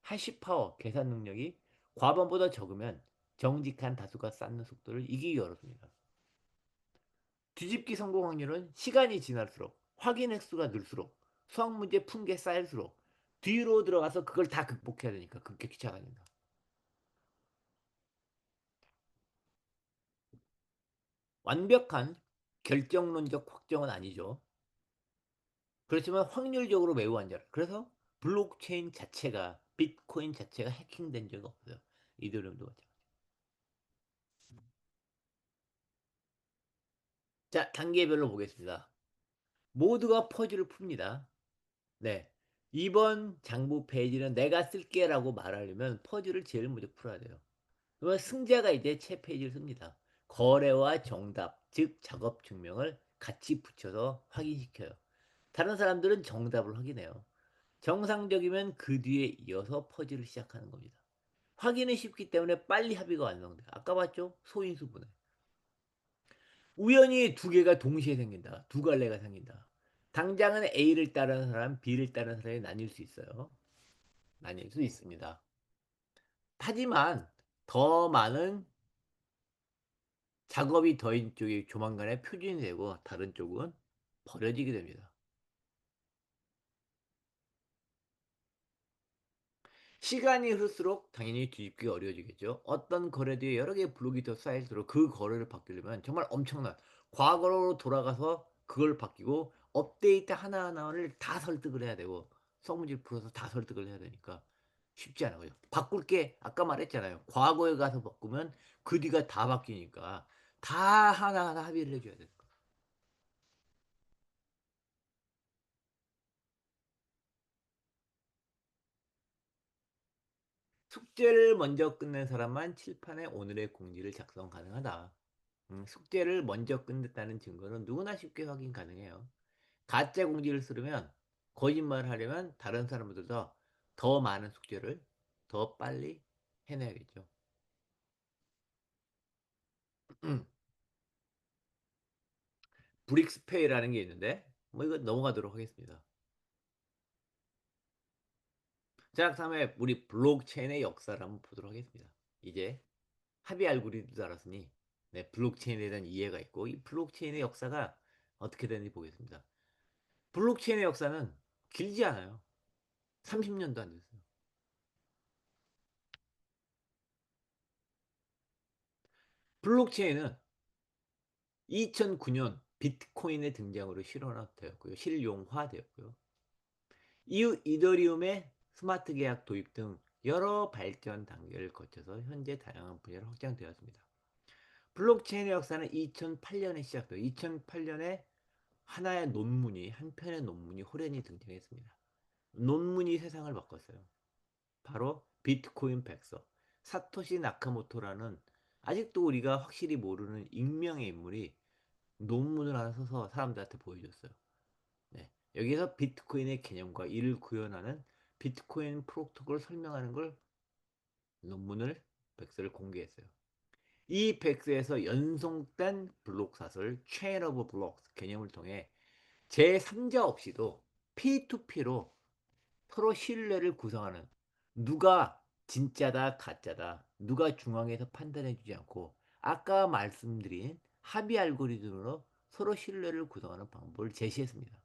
하시파워 계산 능력이 과반보다 적으면 정직한 다수가 쌓는 속도를 이기기 어렵습니다. 뒤집기 성공 확률은 시간이 지날수록 확인 횟수가 늘수록 수학 문제 푼 게 쌓일수록 뒤로 들어가서 그걸 다 극복해야 되니까 그렇게 귀찮아진다 완벽한 결정론적 확정은 아니죠. 그렇지만 확률적으로 매우 안전. 그래서 블록체인 자체가 비트코인 자체가 해킹된 적이 없어요. 이더리움도 마찬가지. 자, 단계별로 보겠습니다. 모두가 퍼즐을 풉니다. 네. 이번 장부 페이지는 내가 쓸게라고 말하려면 퍼즐을 제일 먼저 풀어야 돼요. 그러면 승자가 이제 채 페이지를 씁니다. 거래와 정답, 즉 작업 증명을 같이 붙여서 확인시켜요. 다른 사람들은 정답을 확인해요. 정상적이면 그 뒤에 이어서 퍼즐을 시작하는 겁니다. 확인은 쉽기 때문에 빨리 합의가 완성돼요. 아까 봤죠? 소인수분해. 우연히 두 개가 동시에 생긴다. 두 갈래가 생긴다. 당장은 A를 따르는 사람, B를 따르는 사람이 나뉠 수 있어요. 나뉠 수 있습니다. 하지만 더 많은 작업이 더인 쪽이 조만간에 표준이 되고 다른 쪽은 버려지게 됩니다. 시간이 흐를수록 당연히 뒤집기가 어려워지겠죠. 어떤 거래 뒤에 여러 개의 블록이 더 쌓일수록 그 거래를 바꾸려면 정말 엄청난 과거로 돌아가서 그걸 바뀌고 업데이트 하나하나를 다 설득을 해야 되고 성문지 풀어서 다 설득을 해야 되니까 쉽지 않은 거죠. 바꿀 게 아까 말했잖아요. 과거에 가서 바꾸면 그 뒤가 다 바뀌니까 다 하나하나 합의를 해 줘야 돼요. 숙제를 먼저 끝낸 사람만 칠판에 오늘의 공지를 작성 가능하다. 숙제를 먼저 끝냈다는 증거는 누구나 쉽게 확인 가능해요. 가짜 공지를 쓰려면 거짓말을 하려면 다른 사람보다 더 많은 숙제를 더 빨리 해내야겠죠. 브릭스페이라는 게 있는데 뭐 이거 넘어가도록 하겠습니다. 자, 다음에 우리 블록체인의 역사를 한번 보도록 하겠습니다. 이제 합의 알고리즘도 알았으니 네, 블록체인에 대한 이해가 있고 이 블록체인의 역사가 어떻게 되는지 보겠습니다. 블록체인의 역사는 길지 않아요. 30년도 안 됐어요. 블록체인은 2009년 비트코인의 등장으로 실현화되었고요. 실용화되었고요. 이후 이더리움의 스마트 계약 도입 등 여러 발전 단계를 거쳐서 현재 다양한 분야로 확장되었습니다. 블록체인의 역사는 2008년에 시작되어 2008년에 하나의 논문이 한 편의 논문이 호련히 등장했습니다. 논문이 세상을 바꿨어요. 바로 비트코인 백서 사토시 나카모토라는 아직도 우리가 확실히 모르는 익명의 인물이 논문을 하나 써서 사람들한테 보여줬어요. 네. 여기서 비트코인의 개념과 이를 구현하는 비트코인 프로토콜을 설명하는 걸 논문을 백서를 공개했어요. 이 백서에서 연속된 블록 사설 체인 오브 블록 개념을 통해 제3자 없이도 P2P로 서로 신뢰를 구성하는 누가 진짜다 가짜다 누가 중앙에서 판단해주지 않고 아까 말씀드린 합의 알고리즘으로 서로 신뢰를 구성하는 방법을 제시했습니다.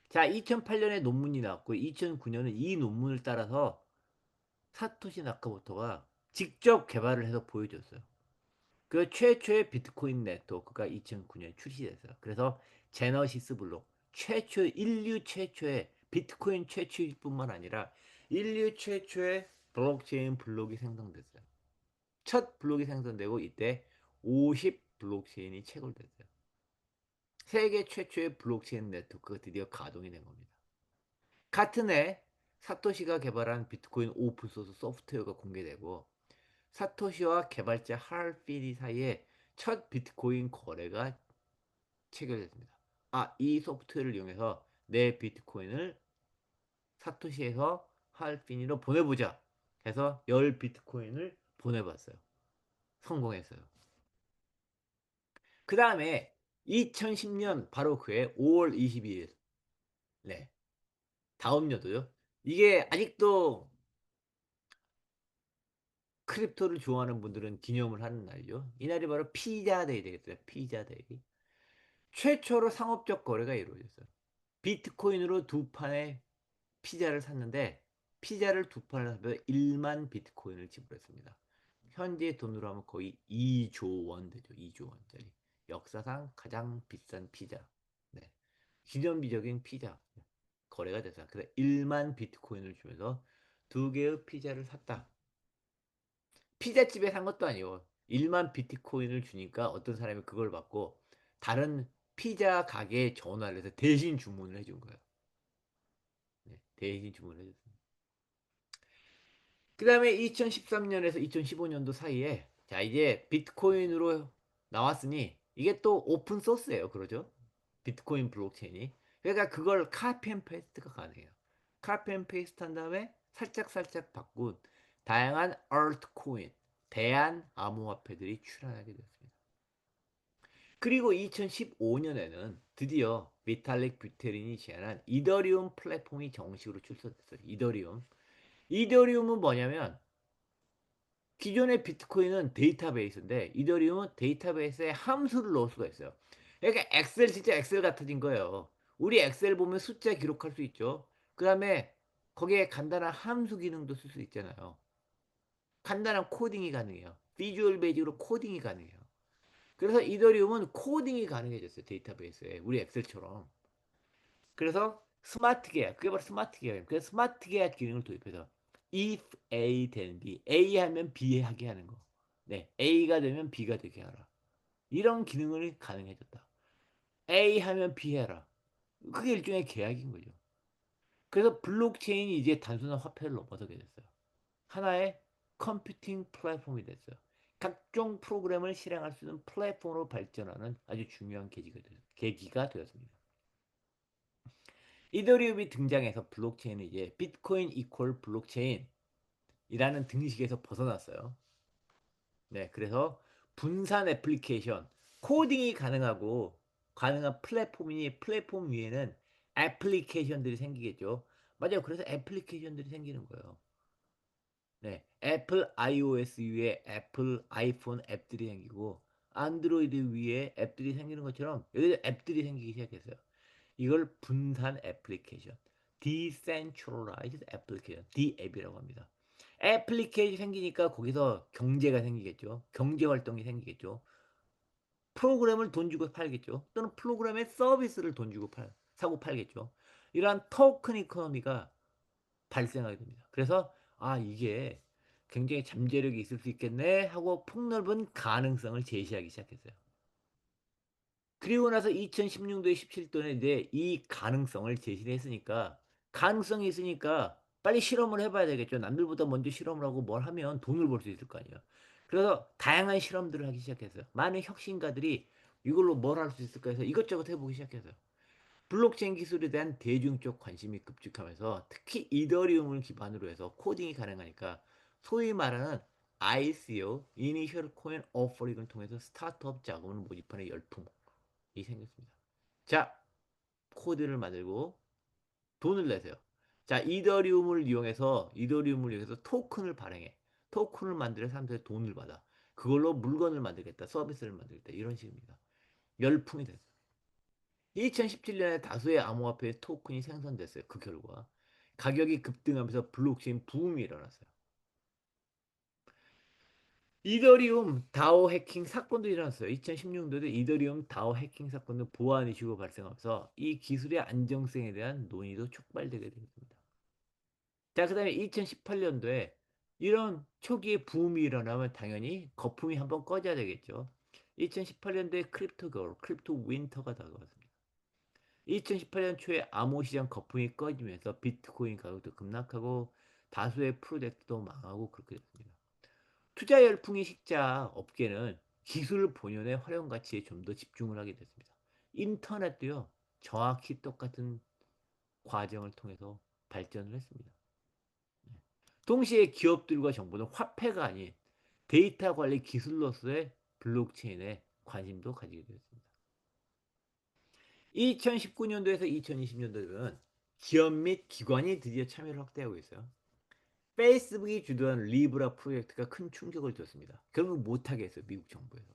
자, 2008년에 논문이 나왔고 2009년은 이 논문을 따라서 사토시 나카모토가 직접 개발을 해서 보여줬어요. 그 최초의 비트코인 네트워크가 2009년에 출시됐어요. 그래서 제너시스 블록 최초 인류 최초의 비트코인 최초일 뿐만 아니라 인류 최초의 블록체인 블록이 생성됐어요. 첫 블록이 생성되고 이때 50 블록체인이 채굴됐어요. 세계 최초의 블록체인 네트워크가 드디어 가동이 된 겁니다. 같은 해 사토시가 개발한 비트코인 오픈소스 소프트웨어가 공개되고 사토시와 개발자 할피리 사이에 첫 비트코인 거래가 체결됐습니다. 아, 이 소프트웨어를 이용해서 내 비트코인을 사토시에서 할피니로 보내보자 해서 10 비트코인을 보내봤어요. 성공했어요. 그 다음에 2010년 바로 그해 5월 22일 네, 다음 연도요. 이게 아직도 크립토를 좋아하는 분들은 기념을 하는 날이죠. 이날이 바로 피자데이 되겠어요. 피자데이. 최초로 상업적 거래가 이루어졌어요. 비트코인으로 두 판의 피자를 샀는데 피자를 두 판을 사서 1만 비트코인을 지불했습니다. 현재 돈으로 하면 거의 2조 원 되죠. 2조 원짜리. 역사상 가장 비싼 피자. 네. 기념비적인 피자 거래가 됐어요. 그래서 1만 비트코인을 주면서 두 개의 피자를 샀다. 피자집에 산 것도 아니고 1만 비트코인을 주니까 어떤 사람이 그걸 받고 다른 피자 가게에 전화를 해서 대신 주문을 해준 거예요. 네, 대신 주문을 해줬습니다. 그 다음에 2013년에서 2015년도 사이에 자 이제 비트코인으로 나왔으니 이게 또 오픈 소스예요. 그러죠? 비트코인 블록체인이. 그러니까 그걸 카피 앤 페이스트가 가능해요. 카피 앤 페이스트 한 다음에 살짝 바꾼 다양한 얼트코인, 대안 암호화폐들이 출현하게 됐습니다. 그리고 2015년에는 드디어 비탈릭 뷰테린이 제안한 이더리움 플랫폼이 정식으로 출시됐어요. 이더리움. 이더리움은 뭐냐면 기존의 비트코인은 데이터베이스인데 이더리움은 데이터베이스에 함수를 넣을 수가 있어요. 그러니까 엑셀 진짜 엑셀 같아진 거예요. 우리 엑셀 보면 숫자 기록할 수 있죠. 그 다음에 거기에 간단한 함수 기능도 쓸 수 있잖아요. 간단한 코딩이 가능해요. 비주얼 베이직으로 코딩이 가능해요. 그래서 이더리움은 코딩이 가능해졌어요. 데이터베이스에. 우리 엑셀처럼. 그래서 스마트 계약, 그게 바로 스마트 계약이에요. 그래서 스마트 계약 기능을 도입해서 if A then B, A 하면 B 하게 하는 거. 네, A가 되면 B가 되게 하라. 이런 기능을 가능해졌다. A 하면 B 해라. 그게 일종의 계약인 거죠. 그래서 블록체인이 이제 단순한 화폐를 넘어서게 됐어요. 하나의 컴퓨팅 플랫폼이 됐어요. 각종 프로그램을 실행할 수 있는 플랫폼으로 발전하는 아주 중요한 계기가 되었습니다. 이더리움이 등장해서 블록체인은 이제 비트코인 이퀄 블록체인이라는 등식에서 벗어났어요. 네, 그래서 분산 애플리케이션, 코딩이 가능한 플랫폼이니 플랫폼 위에는 애플리케이션들이 생기겠죠. 맞아요. 그래서 애플리케이션들이 생기는 거예요. 네, 애플 iOS 위에 애플 아이폰 앱들이 생기고 안드로이드 위에 앱들이 생기는 것처럼 여기도 앱들이 생기기 시작했어요. 이걸 분산 애플리케이션, Decentralized Application, DApp이라고 합니다. 애플리케이션이 생기니까 거기서 경제가 생기겠죠. 경제 활동이 생기겠죠. 프로그램을 돈 주고 팔겠죠. 또는 프로그램의 서비스를 돈 주고 사고 팔겠죠. 이러한 토큰 이코노미가 발생하게 됩니다. 그래서 아 이게 굉장히 잠재력이 있을 수 있겠네 하고 폭넓은 가능성을 제시하기 시작했어요. 그리고 나서 2016년도에 17년도에 이제 이 가능성을 제시를 했으니까 가능성이 있으니까 빨리 실험을 해봐야 되겠죠. 남들보다 먼저 실험을 하고 뭘 하면 돈을 벌 수 있을 거 아니에요. 그래서 다양한 실험들을 하기 시작했어요. 많은 혁신가들이 이걸로 뭘 할 수 있을까 해서 이것저것 해보기 시작했어요. 블록체인 기술에 대한 대중적 관심이 급증하면서 특히 이더리움을 기반으로 해서 코딩이 가능하니까 소위 말하는 ICO, Initial Coin Offering을 통해서 스타트업 자금을 모집하는 열풍이 생겼습니다. 자, 코드를 만들고 돈을 내세요. 자, 이더리움을 이용해서 토큰을 발행해. 토큰을 만들어 사람들의 돈을 받아. 그걸로 물건을 만들겠다, 서비스를 만들겠다 이런 식입니다. 열풍이 됐어요. 2017년에 다수의 암호화폐 토큰이 생성됐어요. 그 결과 가격이 급등하면서 블록체인 붐이 일어났어요. 이더리움 다오 해킹 사건도 일어났어요. 2016년도에 이더리움 다오 해킹 사건도 보안 이슈가 발생하면서 이 기술의 안정성에 대한 논의도 촉발되게 되었습니다. 자, 그다음에 2018년도에 이런 초기에 붐이 일어나면 당연히 거품이 한번 꺼져야 되겠죠. 2018년도에 크립토 겨울, 크립토 윈터가 다가왔습니다. 2018년 초에 암호 시장 거품이 꺼지면서 비트코인 가격도 급락하고 다수의 프로젝트도 망하고 그렇게 됐습니다. 투자 열풍이 식자 업계는 기술 본연의 활용 가치에 좀 더 집중을 하게 됐습니다. 인터넷도요, 정확히 똑같은 과정을 통해서 발전을 했습니다. 동시에 기업들과 정부는 화폐가 아닌 데이터 관리 기술로서의 블록체인에 관심도 가지게 되었습니다. 2019년도에서 2020년도에는 기업 및 기관이 드디어 참여를 확대하고 있어요. 페이스북이 주도한 리브라 프로젝트가 큰 충격을 줬습니다. 결국 못하게 했어요. 미국 정부에서.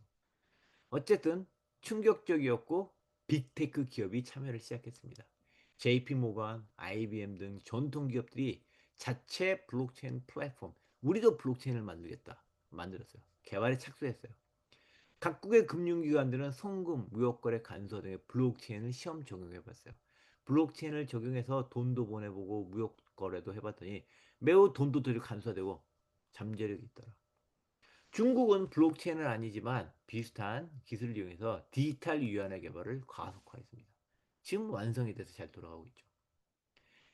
어쨌든 충격적이었고 빅테크 기업이 참여를 시작했습니다. JP모건, IBM 등 전통 기업들이 자체 블록체인 플랫폼, 우리도 블록체인을 만들겠다. 만들었어요. 개발에 착수했어요. 각국의 금융기관들은 송금, 무역거래 간소 등의 블록체인을 시험 적용해봤어요. 블록체인을 적용해서 돈도 보내보고 무역거래도 해봤더니 매우 돈도 덜 간소화되고 잠재력이 있더라. 중국은 블록체인은 아니지만 비슷한 기술을 이용해서 디지털 유안의 개발을 가속화했습니다. 지금 완성이 돼서 잘 돌아가고 있죠.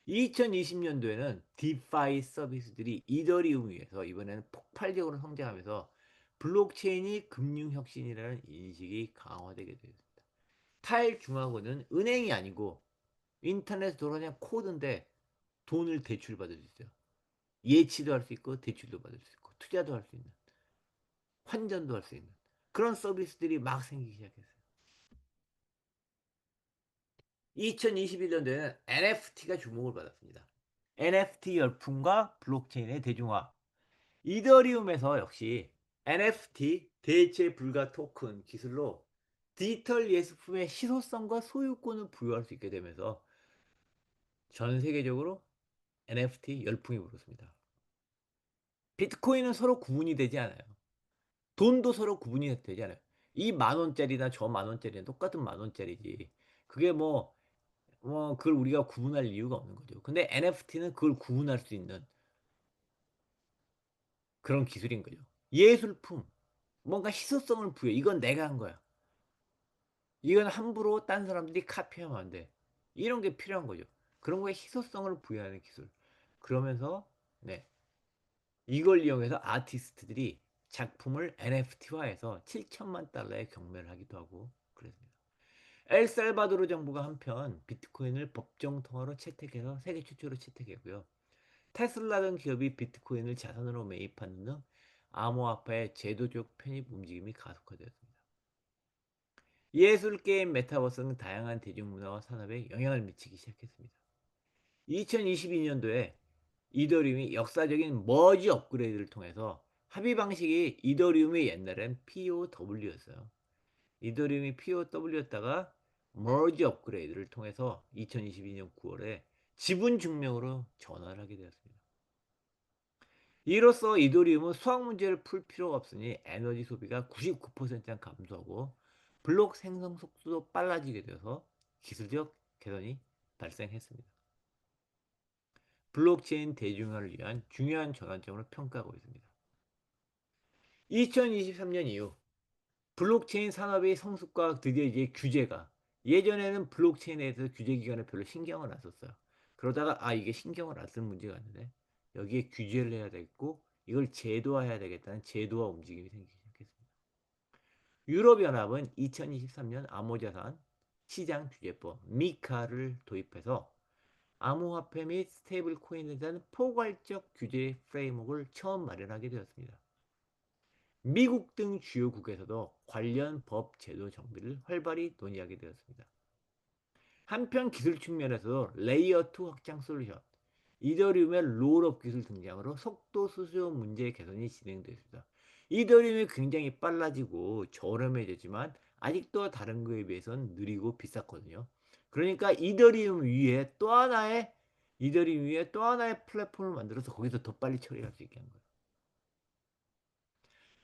2020년도에는 디파이 서비스들이 이더리움 위에서 이번에는 폭발적으로 성장하면서 블록체인이 금융혁신이라는 인식이 강화되게 되었습니다. 탈중앙은은 은행이 아니고 인터넷 돌아다니는 코드인데 돈을 대출받을 수 있어요. 예치도 할 수 있고 대출도 받을 수 있고 투자도 할 수 있는 환전도 할 수 있는 그런 서비스들이 막 생기기 시작했어요. 2021년도에는 NFT가 주목을 받았습니다. NFT 열풍과 블록체인의 대중화. 이더리움에서 역시 NFT 대체 불가 토큰 기술로 디지털 예술품의 희소성과 소유권을 부여할 수 있게 되면서 전 세계적으로 NFT 열풍이 불었습니다. 비트코인은 서로 구분이 되지 않아요. 돈도 서로 구분이 되지 않아요. 이 만 원짜리나 저 만 원짜리는 똑같은 만 원짜리지. 그게 그걸 우리가 구분할 이유가 없는 거죠. 근데 NFT는 그걸 구분할 수 있는 그런 기술인 거죠. 예술품, 뭔가 희소성을 부여. 이건 내가 한 거야. 이건 함부로 딴 사람들이 카피하면 안 돼. 이런 게 필요한 거죠. 그런 거에 희소성을 부여하는 기술. 그러면서 네. 이걸 이용해서 아티스트들이 작품을 NFT화해서 7천만 달러에 경매를 하기도 하고 그랬습니다. 엘살바도르 정부가 한편 비트코인을 법정 통화로 채택해서 세계 최초로 채택했고요. 테슬라 등 기업이 비트코인을 자산으로 매입하는 등 암호화폐의 제도적 편입 움직임이 가속화되었습니다. 예술, 게임, 메타버스는 다양한 대중문화와 산업에 영향을 미치기 시작했습니다. 2022년도에 이더리움이 역사적인 머지 업그레이드를 통해서 합의 방식이 이더리움이 옛날엔 POW였어요. 이더리움이 POW였다가 머지 업그레이드를 통해서 2022년 9월에 지분 증명으로 전환을 하게 되었습니다. 이로써 이더리움은 수학 문제를 풀 필요가 없으니 에너지 소비가 99% 감소하고 블록 생성 속도도 빨라지게 되어서 기술적 개선이 발생했습니다. 블록체인 대중화를 위한 중요한 전환점으로 평가하고 있습니다. 2023년 이후 블록체인 산업의 성숙과 드디어 이제 규제가 예전에는 블록체인에 대해서 규제 기관에 별로 신경을 안 썼어요. 그러다가 이게 신경을 안 쓰는 문제가 있는데 여기에 규제를 해야 되겠고 이걸 제도화해야 되겠다는 제도화 움직임이 생기기 시작했습니다. 유럽연합은 2023년 암호자산 시장 규제법 미카를 도입해서 암호화폐 및 스테이블 코인에 대한 포괄적 규제 프레임워크를 처음 마련하게 되었습니다. 미국 등 주요국에서도 관련 법 제도 정비를 활발히 논의하게 되었습니다. 한편 기술 측면에서도 레이어 2 확장 솔루션, 이더리움의 롤업 기술 등장으로 속도 수수 문제 개선이 진행되었습니다. 이더리움이 굉장히 빨라지고 저렴해졌지만 아직도 다른 거에 비해서는 느리고 비쌌거든요. 그러니까 이더리움 위에 또 하나의 플랫폼을 만들어서 거기서 더 빨리 처리할 수 있게 한 거예요.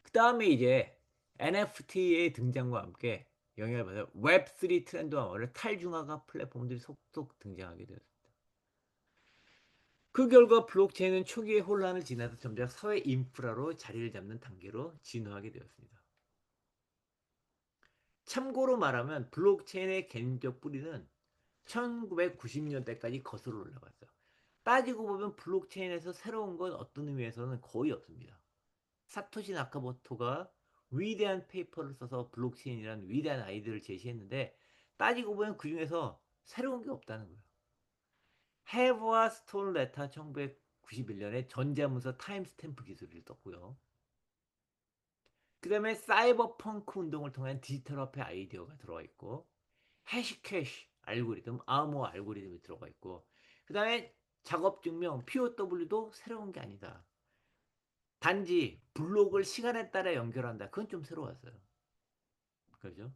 그 다음에 이제 NFT의 등장과 함께 영향을 받아 웹3 트렌드와 원래 탈중화가 플랫폼들이 속속 등장하게 되었습니다. 그 결과 블록체인은 초기의 혼란을 지나서 점차 사회 인프라로 자리를 잡는 단계로 진화하게 되었습니다. 참고로 말하면 블록체인의 개념적 뿌리는 1990년대까지 거슬러 올라갔어요. 따지고 보면 블록체인에서 새로운 건 어떤 의미에서는 거의 없습니다. 사토시 나카모토가 위대한 페이퍼를 써서 블록체인이라는 위대한 아이디어를 제시했는데 따지고 보면 그 중에서 새로운 게 없다는 거예요. 해브와 스톨레타 1991년에 전자문서 타임스탬프 기술을 떴고요. 그 다음에 사이버펑크 운동을 통한 디지털 화폐 아이디어가 들어와 있고 해시캐시 알고리즘, 암호 알고리즘이 들어가 있고 그 다음에 작업 증명 POW도 새로운 게 아니다. 단지 블록을 시간에 따라 연결한다. 그건 좀 새로웠어요. 그죠?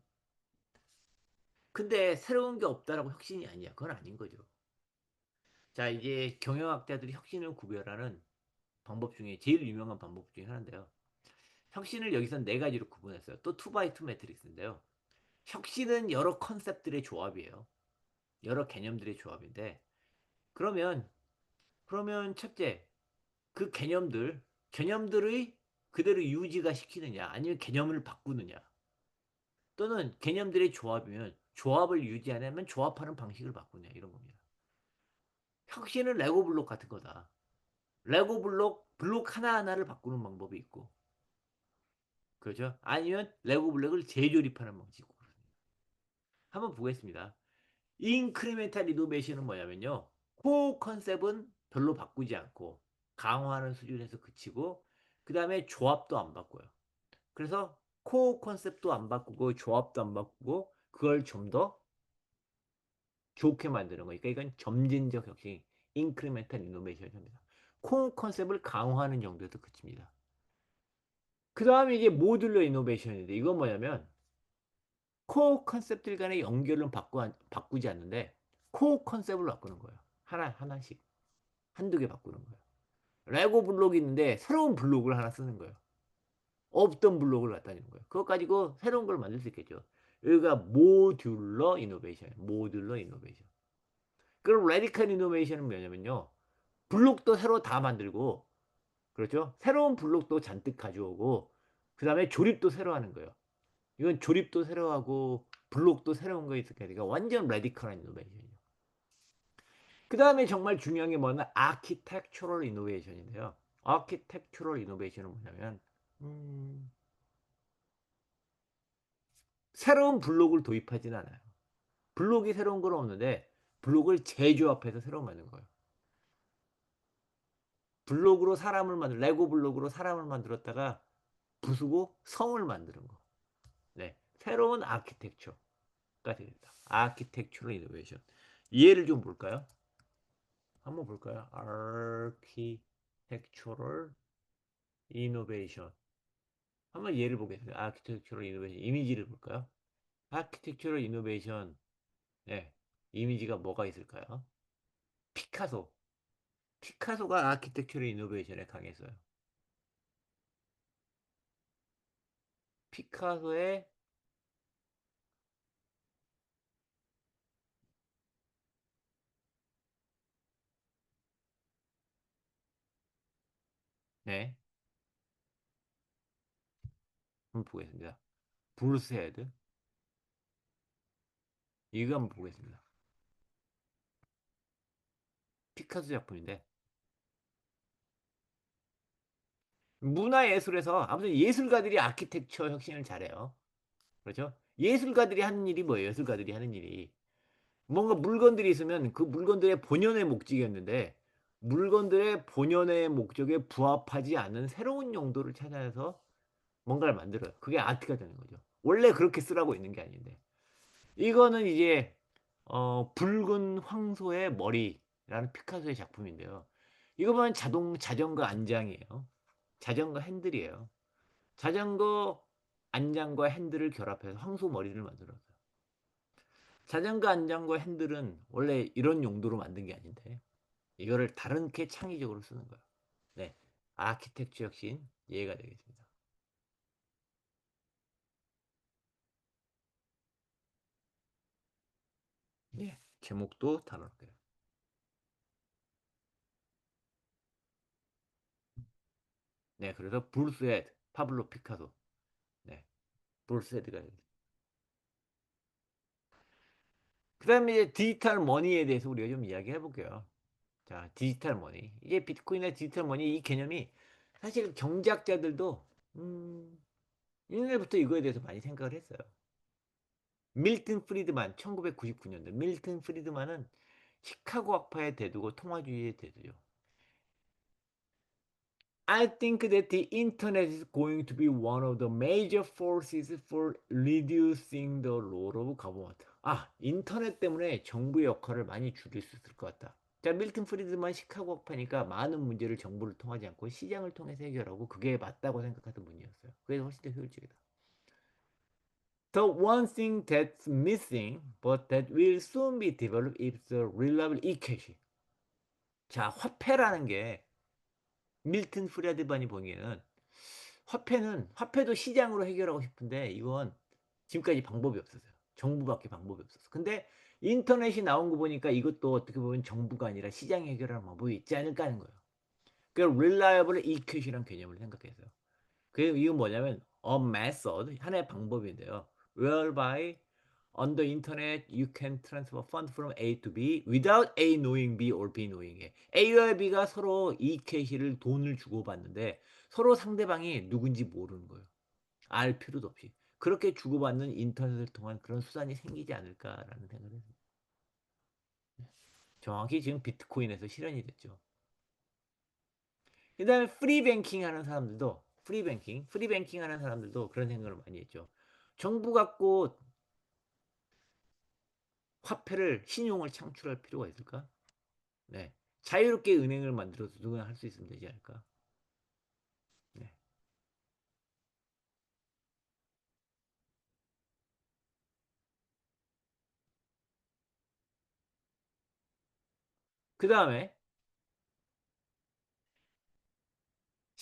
근데 새로운 게 없다라고 혁신이 아니야. 그건 아닌 거죠. 자, 이제 경영학자들이 혁신을 구별하는 방법 중에 제일 유명한 방법 중에 하나인데요. 혁신을 여기서 네 가지로 구분했어요. 또 2x2 매트릭스인데요. 혁신은 여러 컨셉들의 조합이에요. 여러 개념들의 조합인데 그러면 첫째, 그 개념들의 그대로 유지가 시키느냐 아니면 개념을 바꾸느냐 또는 개념들의 조합이면 조합을 유지하려면 조합하는 방식을 바꾸냐 이런 겁니다. 혁신은 레고 블록 같은 거다. 레고 블록 하나하나를 바꾸는 방법이 있고 그렇죠? 아니면 레고 블록을 재조립하는 방식이 있고 그렇습니다. 한번 보겠습니다. 인크리멘탈 리노베이션은 뭐냐면요. 코어 컨셉은 별로 바꾸지 않고 강화하는 수준에서 그치고 그 다음에 조합도 안 바꿔요. 그래서 코어 컨셉도 안 바꾸고 조합도 안 바꾸고 그걸 좀 더 좋게 만드는 거니까 이건 점진적 혁신, 인크리멘탈 이노베이션입니다. 코어 컨셉을 강화하는 정도에서 그칩니다. 그 다음에 이제 모듈러 이노베이션인데 이건 뭐냐면 코어 컨셉들 간의 연결은 바꾸지 않는데 코어 컨셉을 바꾸는 거예요. 하나씩. 한두 개 바꾸는 거예요. 레고 블록이 있는데 새로운 블록을 하나 쓰는 거예요. 없던 블록을 갖다 주는 거예요. 그거 가지고 새로운 걸 만들 수 있겠죠. 여기가 모듈러 이노베이션, 모듈러 이노베이션. 그럼 레디컬 이노베이션은 뭐냐면요. 블록도 새로 다 만들고, 그렇죠? 새로운 블록도 잔뜩 가져오고, 그 다음에 조립도 새로 하는 거예요. 이건 조립도 새로 하고, 블록도 새로운 거 있으니까 완전 레디컬한 이노베이션이죠. 그 다음에 정말 중요한 게 뭐냐면 아키텍처럴 이노베이션인데요. 아키텍처럴 이노베이션은 뭐냐면 새로운 블록을 도입하진 않아요. 블록이 새로운 건 없는데 블록을 재조합해서 새로 만든 거예요. 블록으로 사람을 만들 레고 블록으로 사람을 만들었다가 부수고 성을 만드는 거. 네, 새로운 아키텍처가 됩니다. 아키텍처럴 이노베이션. 예를 좀 볼까요? 한번 볼까요? 아키텍처럴 이노베이션. 한번 예를 보겠습니다. 아키텍처럴 이노베이션 이미지를 볼까요? 아키텍처럴 이노베이션. 네, 이미지가 뭐가 있을까요? 피카소. 피카소가 아키텍처럴 이노베이션에 강했어요. 피카소의 네, 한번 보겠습니다. 브루스 헤드. 이거 한번 보겠습니다. 피카소 작품인데 문화예술에서 아무튼 예술가들이 아키텍처 혁신을 잘해요. 그렇죠? 예술가들이 하는 일이 뭐예요? 예술가들이 하는 일이 뭔가 물건들이 있으면 그 물건들의 본연의 목적이었는데 물건들의 본연의 목적에 부합하지 않는 새로운 용도를 찾아내서 뭔가를 만들어요. 그게 아트가 되는 거죠. 원래 그렇게 쓰라고 있는 게 아닌데. 이거는 이제 붉은 황소의 머리라는 피카소의 작품인데요. 이거 보면 자전거 안장이에요. 자전거 핸들이에요. 자전거 안장과 핸들을 결합해서 황소 머리를 만들었어요. 자전거 안장과 핸들은 원래 이런 용도로 만든 게 아닌데 이거를 다른 게 창의적으로 쓰는 거예요. 네, 아키텍처 혁신 이해가 되겠습니다. 네, 제목도 단어로돼요. 네, 그래서 브루스헤드, 파블로 피카소. 네, 브루스헤드가 됩니다. 그다음에 이제 디지털 머니에 대해서 우리가 좀 이야기해 볼게요. 자, 디지털 머니. 이게 비트코인이나 디지털 머니 이 개념이 사실 경제학자들도 옛날부터 이거에 대해서 많이 생각을 했어요. 밀튼 프리드만 1999년도 밀튼 프리드만은 시카고 학파의 대두고 통화주의의 대두죠. I think that the internet is going to be one of the major forces for reducing the role of government. 아, 인터넷 때문에 정부의 역할을 많이 줄일 수 있을 것 같다. 자, 밀튼 프리드만 시카고 학파니까 많은 문제를 정부를 통하지 않고 시장을 통해서 해결하고 그게 맞다고 생각하던 분이었어요. 그래서 훨씬 더 효율적이다. The one thing that's missing, but that will soon be developed is the reliable e-cash. 자, 화폐라는 게 밀튼 프리드만이 보기에는 화폐도 시장으로 해결하고 싶은데 이건 지금까지 방법이 없었어요. 정부밖에 방법이 없었어. 근데 인터넷이 나온 거 보니까 이것도 어떻게 보면 정부가 아니라 시장이 해결하는 방법이 있지 않을까 하는 거예요. 그 reliable equation이라는 개념을 생각했어요. 그 이건 뭐냐면 a method 하나의 방법인데요. whereby on the internet you can transfer fund from A to B without A knowing B or B knowing A. A와 B가 서로 이 캐시를 돈을 주고받는데 서로 상대방이 누군지 모르는 거예요. 알 필요도 없이. 그렇게 주고받는 인터넷을 통한 그런 수단이 생기지 않을까라는 생각을 했습니다. 정확히 지금 비트코인에서 실현이 됐죠. 그다음에 프리뱅킹 하는 사람들도 프리뱅킹 하는 사람들도 그런 생각을 많이 했죠. 정부 갖고 화폐를 신용을 창출할 필요가 있을까? 네. 자유롭게 은행을 만들어서 누구나 할 수 있으면 되지 않을까? 네. 그 다음에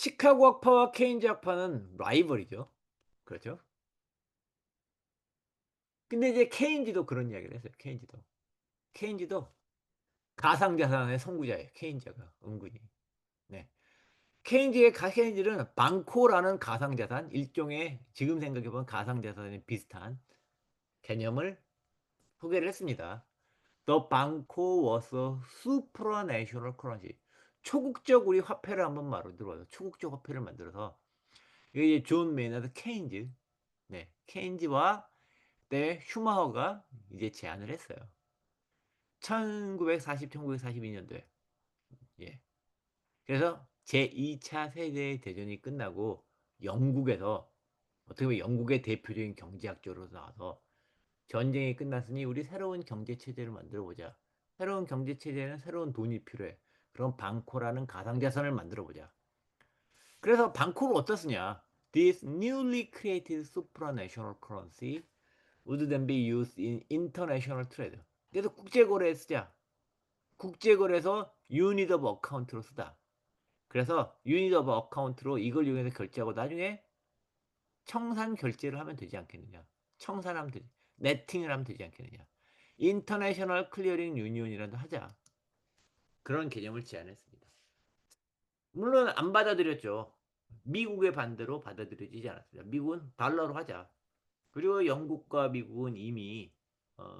시카고 학파와 케인즈 학파는 라이벌이죠. 그렇죠? 근데 이제 케인즈도 그런 이야기를 했어요. 케인즈도. 케인즈도 가상자산의 선구자예요. 케인즈가 은근히. 네. 케인즈는 방코라는 가상자산, 일종의 지금 생각해 보면 가상자산에 비슷한 개념을 소개를 했습니다. The Banco was a supranational currency. 초국적 우리 화폐를 한번 만들어서 초국적 화폐를 만들어서 이게 존 메이너드 케인즈, 네, 케인즈와 그때 슈마허가 이제 제안을 했어요. 1942년도에. 예. 그래서 제2차 세계 대전이 끝나고 영국에서 어떻게 보면 영국의 대표적인 경제학자로 나와서 전쟁이 끝났으니 우리 새로운 경제 체제를 만들어 보자. 새로운 경제 체제는 새로운 돈이 필요해. 그럼 방코라는 가상자산을 만들어 보자. 그래서 방코를 어디다 쓰냐? This newly created supranational currency would then be used in international trade. 그래서 국제거래에 쓰자. 국제거래에서 unit of account로 쓰다. 그래서 unit of account로 이걸 이용해서 결제하고 나중에 청산 결제를 하면 되지 않겠느냐. 청산하면 되지. 네팅을 하면 되지 않겠느냐. 인터내셔널 클리어링 유니온이라도 하자. 그런 개념을 제안했습니다. 물론 안 받아들였죠. 미국의 반대로 받아들여지지 않았습니다. 미국은 달러로 하자. 그리고 영국과 미국은 이미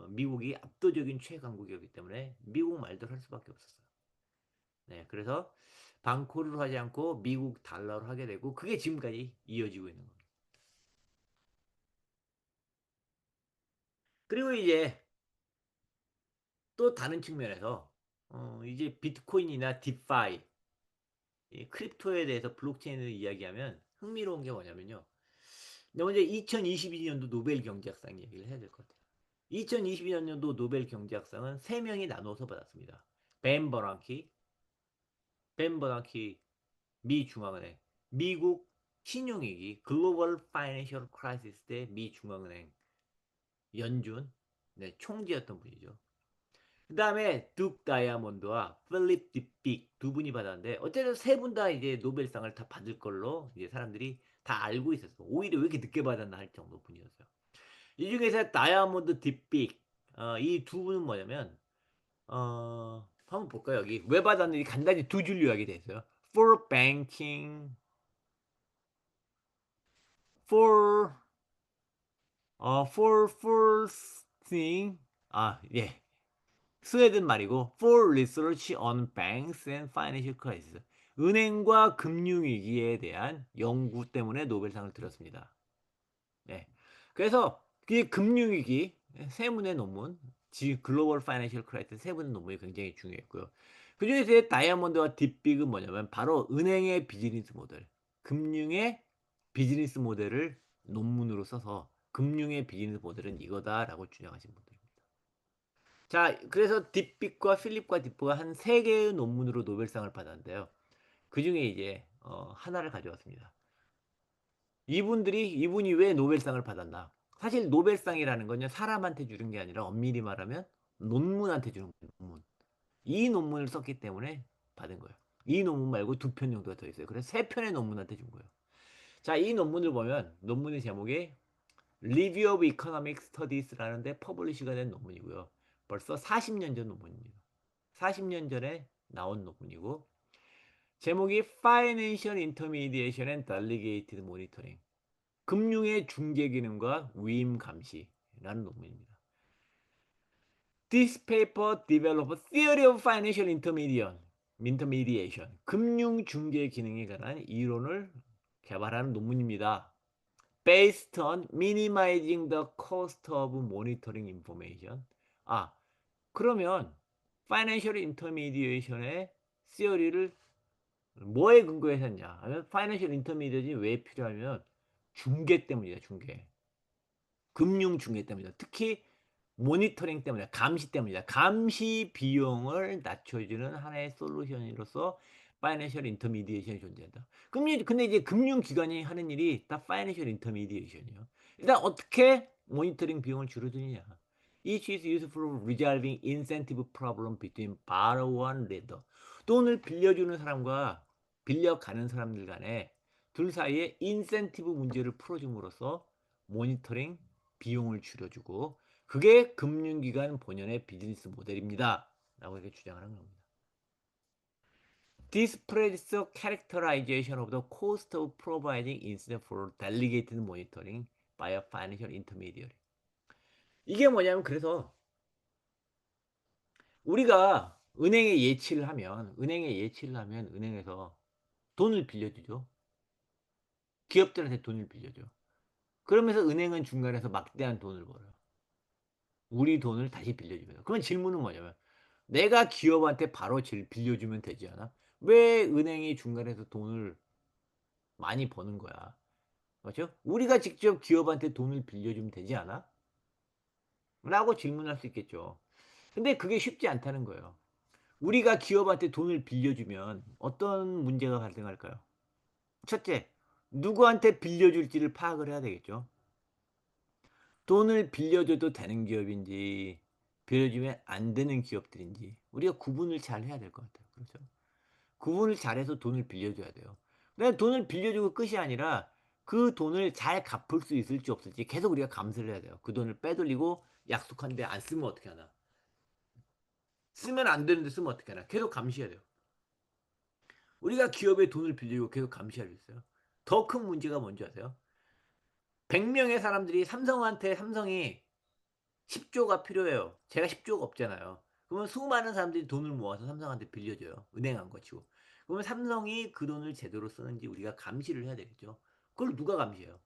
미국이 압도적인 최강국이었기 때문에 미국 말대로 할 수밖에 없었어요. 네, 그래서 방코를 하지 않고 미국 달러로 하게 되고 그게 지금까지 이어지고 있는 겁니다. 그리고 이제 또 다른 측면에서 이제 비트코인이나 디파이, 이 크립토에 대해서 블록체인을 이야기하면 흥미로운 게 뭐냐면요. 먼저 2022년도 노벨 경제학상 얘기를 해야 될 것 같아요. 2022년도 노벨 경제학상은 3명이 나눠서 받았습니다. 벤 버난키, 미 중앙은행, 미국 신용위기 글로벌 파이낸셜 크라이시스 때 미 중앙은행 연준, 네, 총재였던 분이죠. 그 다음에 둑 다이아몬드와 필립 딥빅 두 분이 받았는데 어쨌든 세 분 다 이제 노벨상을 다 받을 걸로 이제 사람들이 다 알고 있었어. 오히려 왜 이렇게 늦게 받았나 할 정도 분이었어요. 이 중에서 다이아몬드 딥빅 이 두 분은 뭐냐면 한번 볼까요 여기 왜 받았는지 간단히 두 줄로 이야기 돼 있어요. For banking, for for thing 예 스웨덴 말이고 for research on banks and financial crisis 은행과 금융위기에 대한 연구 때문에 노벨상을 드렸습니다. 네. 그래서 그 금융위기 세 문의 논문, 글로벌 파이낸셜 크라이시스 세 문의 논문이 굉장히 중요했고요. 그중에서 다이아몬드와 딥빅은 뭐냐면 바로 은행의 비즈니스 모델, 금융의 비즈니스 모델을 논문으로 써서 금융의 비즈니스 모델은 이거다라고 주장하신 분들입니다. 자, 그래서 딥빅과 필립과 딥버가 한 3개의 논문으로 노벨상을 받았는데요. 그 중에 이제 하나를 가져왔습니다. 이분이 왜 노벨상을 받았나? 사실 노벨상이라는 건요, 사람한테 주는 게 아니라 엄밀히 말하면 논문한테 주는 거예요, 논문. 이 논문을 썼기 때문에 받은 거예요. 이 논문 말고 2편 정도가 더 있어요. 그래서 3편의 논문한테 준 거예요. 자, 이 논문을 보면 논문의 제목이 Review of Economic Studies라는데 퍼블리시가 된 논문이고요. 벌써 40년 전 논문입니다. 40년 전에 나온 논문이고 제목이 Financial Intermediation and Delegated Monitoring 금융의 중개 기능과 위임 감시라는 논문입니다. This paper develops theory of financial intermediation 금융 중개 기능에 관한 이론을 개발하는 논문입니다. Based on minimizing the cost of monitoring information. 그러면 Financial Intermediation의 theory를 뭐에 근거해서 했냐? 하면 Financial Intermediation이 왜 필요하면 중개 때문이다, 중개. 금융 중개 때문이다. 특히 모니터링 때문이다. 감시 때문이다. 감시 비용을 낮춰주는 하나의 솔루션으로서 파이낸셜 인터미디에이션이 존재한다. 근데 이제 금융기관이 하는 일이 다 파이낸셜 인터미디에이션이에요. 일단 어떻게 모니터링 비용을 줄여주느냐. Each is useful for resolving incentive problem between borrower and lender. 돈을 빌려주는 사람과 빌려가는 사람들 간에 둘 사이에 인센티브 문제를 풀어줌으로써 모니터링 비용을 줄여주고 그게 금융기관 본연의 비즈니스 모델입니다. 라고 이렇게 주장을 한 겁니다. This spreads the characterization of the cost of providing instead for delegated monitoring by a financial intermediary. 이게 뭐냐면 그래서 우리가 은행에 예치를 하면 은행에서 돈을 빌려주죠. 기업들한테 돈을 빌려줘. 그러면서 은행은 중간에서 막대한 돈을 벌어요. 우리 돈을 다시 빌려주면. 그럼 질문은 뭐냐면 내가 기업한테 바로 빌려주면 되지 않아? 왜 은행이 중간에서 돈을 많이 버는 거야? 맞죠? 우리가 직접 기업한테 돈을 빌려주면 되지 않아? 라고 질문할 수 있겠죠. 근데 그게 쉽지 않다는 거예요. 우리가 기업한테 돈을 빌려주면 어떤 문제가 발생할까요? 첫째, 누구한테 빌려줄지를 파악을 해야 되겠죠. 돈을 빌려줘도 되는 기업인지 빌려주면 안 되는 기업들인지 우리가 구분을 잘 해야 될 것 같아요. 그렇죠? 구분을 잘해서 돈을 빌려줘야 돼요. 근데 돈을 빌려주고 끝이 아니라 그 돈을 잘 갚을 수 있을지 없을지 계속 우리가 감시를 해야 돼요. 그 돈을 빼돌리고 약속한 데 안 쓰면 어떻게 하나. 쓰면 안 되는데 쓰면 어떻게 하나. 계속 감시해야 돼요. 우리가 기업에 돈을 빌리고 계속 감시할 수 있어요. 더 큰 문제가 뭔지 아세요? 100명의 사람들이 삼성이 10조가 필요해요. 제가 10조가 없잖아요. 그러면 수많은 사람들이 돈을 모아서 삼성한테 빌려줘요. 은행 안 거치고. 그러면 삼성이 그 돈을 제대로 쓰는지 우리가 감시를 해야 되겠죠. 그걸 누가 감시해요?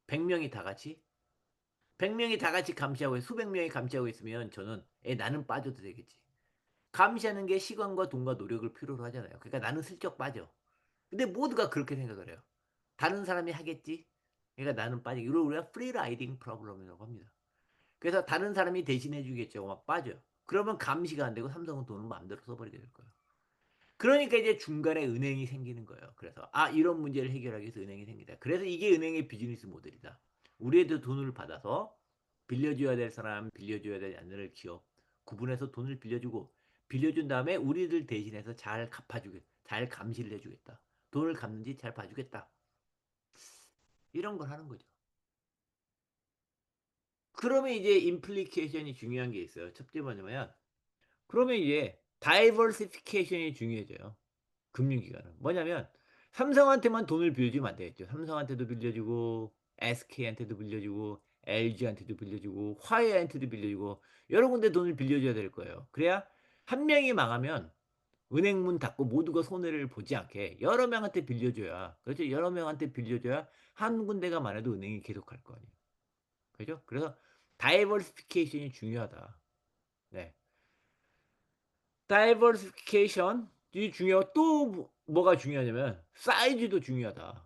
100명이 다 같이? 100명이 다 같이 감시하고 수백 명이 감시하고 있으면 저는 나는 빠져도 되겠지. 감시하는 게 시간과 돈과 노력을 필요로 하잖아요. 그러니까 나는 슬쩍 빠져. 근데 모두가 그렇게 생각을 해요. 다른 사람이 하겠지? 그러니까 나는 빠지기. 이걸 우리가 프리 라이딩 프로블럼이라고 합니다. 그래서 다른 사람이 대신해 주겠죠. 막 빠져요. 그러면 감시가 안 되고 삼성은 돈을 마음대로 써버리게 될 거예요. 그러니까 이제 중간에 은행이 생기는 거예요. 그래서 이런 문제를 해결하기 위해서 은행이 생기다. 그래서 이게 은행의 비즈니스 모델이다. 우리한테 돈을 받아서 빌려줘야 될 사람, 빌려줘야 될 안을 기업 구분해서 돈을 빌려주고 빌려준 다음에 우리들 대신해서 잘 감시를 해주겠다. 돈을 갚는지 잘 봐주겠다. 이런 걸 하는 거죠. 그러면 이제 임플리케이션이 중요한 게 있어요. 첫째 뭐냐면 그러면 이제 다이버시피케이션이 중요해져요. 금융기관은. 뭐냐면 삼성한테만 돈을 빌려주면 안 되겠죠. 삼성한테도 빌려주고 SK한테도 빌려주고 LG한테도 빌려주고 화해한테도 빌려주고 여러 군데 돈을 빌려줘야 될 거예요. 그래야 한 명이 망하면 은행 문 닫고 모두가 손해를 보지 않게 여러 명한테 빌려줘야 그렇죠. 여러 명한테 빌려줘야 한 군데가 많아도 은행이 계속 갈 거 아니에요. 그죠? 그래서 다이버시피케이션이 중요하다. 네. 다이버시피케이션이 중요하고 또 뭐가 중요하냐면 사이즈도 중요하다.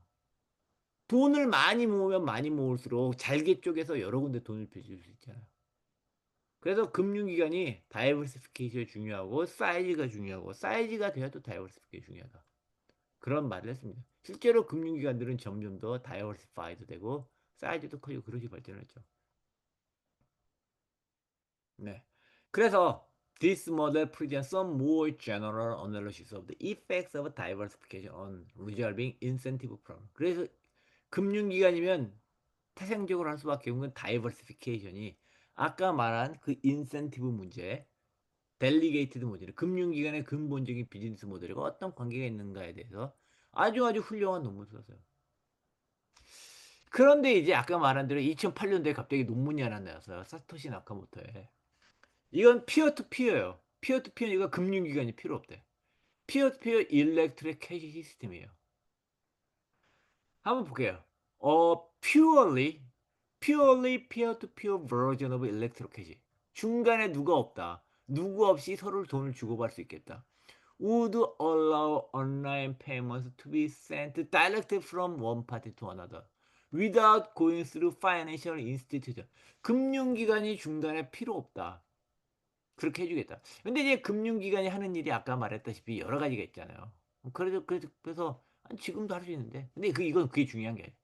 돈을 많이 모으면 많이 모을수록 잘게 쪼개서 여러 군데 돈을 빌릴 수 있잖아요. 그래서 금융기관이 다이버시피케이션이 중요하고 사이즈가 중요하고 사이즈가 돼야 또 다이버시피케이션이 중요하다. 그런 말을 했습니다. 실제로 금융기관들은 점점 더 다이버시파이드 되고 사이즈도 커지고 그렇게 발전했죠. 네. 그래서 this model presents some more general analysis of the effects of diversification on resolving incentive problem. 그래서 금융기관이면 태생적으로 할 수밖에 없는 다이버시피케이션이 아까 말한 그 인센티브 문제, 델리게이트드 모델, 금융기관의 근본적인 비즈니스 모델과 어떤 관계가 있는가에 대해서 아주 아주 훌륭한 논문을 썼어요. 그런데 이제 아까 말한 대로 2008년도에 갑자기 논문이 하나 나왔어요. 사토시 나카모토에. 이건 피어 투 피어예요. 피어 투 피어 이거 금융기관이 필요 없대. 피어 투 피어 일렉트릭 캐시 시스템이에요. 한번 볼게요. purely peer-to-peer version of electric cash. 중간에 누가 없다. 누구 없이 서로 돈을 주고받을 수 있겠다. Would allow online payments to be sent directly from one party to another without going through financial institution. 금융기관이 중간에 필요 없다. 그렇게 해주겠다. 근데 이제 금융기관이 하는 일이 아까 말했다시피 여러 가지가 있잖아요. 그래서 지금도 할 수 있는데. 근데 이건 그게 중요한 게 아니에요.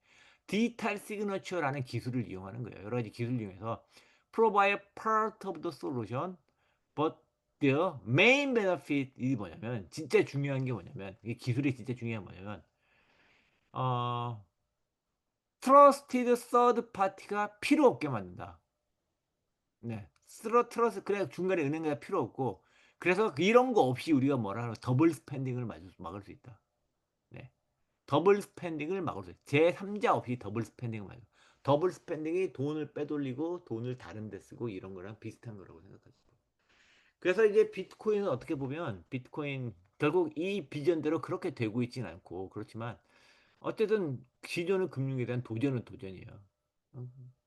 디지털 시그너처라는 기술을 이용하는 거예요. 여러 가지 기술을 이용해서 provide part of the solution, but their main benefit이 뭐냐면 진짜 중요한 게 뭐냐면 이 기술이 진짜 중요한 게 뭐냐면 어 trusted third party가 필요 없게 만든다. 네. 트러스 그래 중간에 은행가 필요 없고 그래서 이런 거 없이 우리가 뭐라 하나 더블 스pen딩을 막을 수 있다. 네. 더블 스pen딩을 막을 수 있다. 제3자 없이 더블 스pen딩을 막을 더블 스pen딩이 돈을 빼돌리고 돈을 다른 데 쓰고 이런 거랑 비슷한 거라고 생각하시고. 그래서 이제 비트코인은 어떻게 보면 비트코인 결국 이 비전대로 그렇게 되고 있진 않고 그렇지만 어쨌든 기존의 금융에 대한 도전은 도전이에요.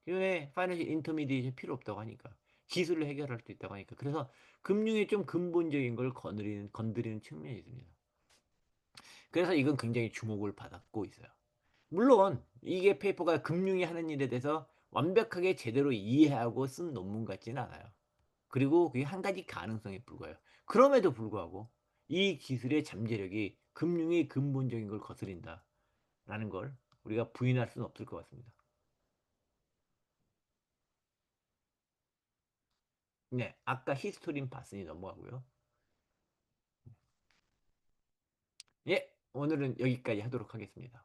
기존에 파이낸셜 인터미디에이션이 필요 없다고 하니까. 기술로 해결할 수 있다고 하니까. 그래서 금융의 좀 근본적인 걸 건드리는 측면이 있습니다. 그래서 이건 굉장히 주목을 받았고 있어요. 물론 이게 페이퍼가 금융이 하는 일에 대해서 완벽하게 제대로 이해하고 쓴 논문 같지는 않아요. 그리고 그게 한 가지 가능성에 불과해요. 그럼에도 불구하고 이 기술의 잠재력이 금융의 근본적인 걸 거스린다라는 걸 우리가 부인할 수는 없을 것 같습니다. 네, 아까 히스토리는 봤으니 넘어가고요. 예, 오늘은 여기까지 하도록 하겠습니다.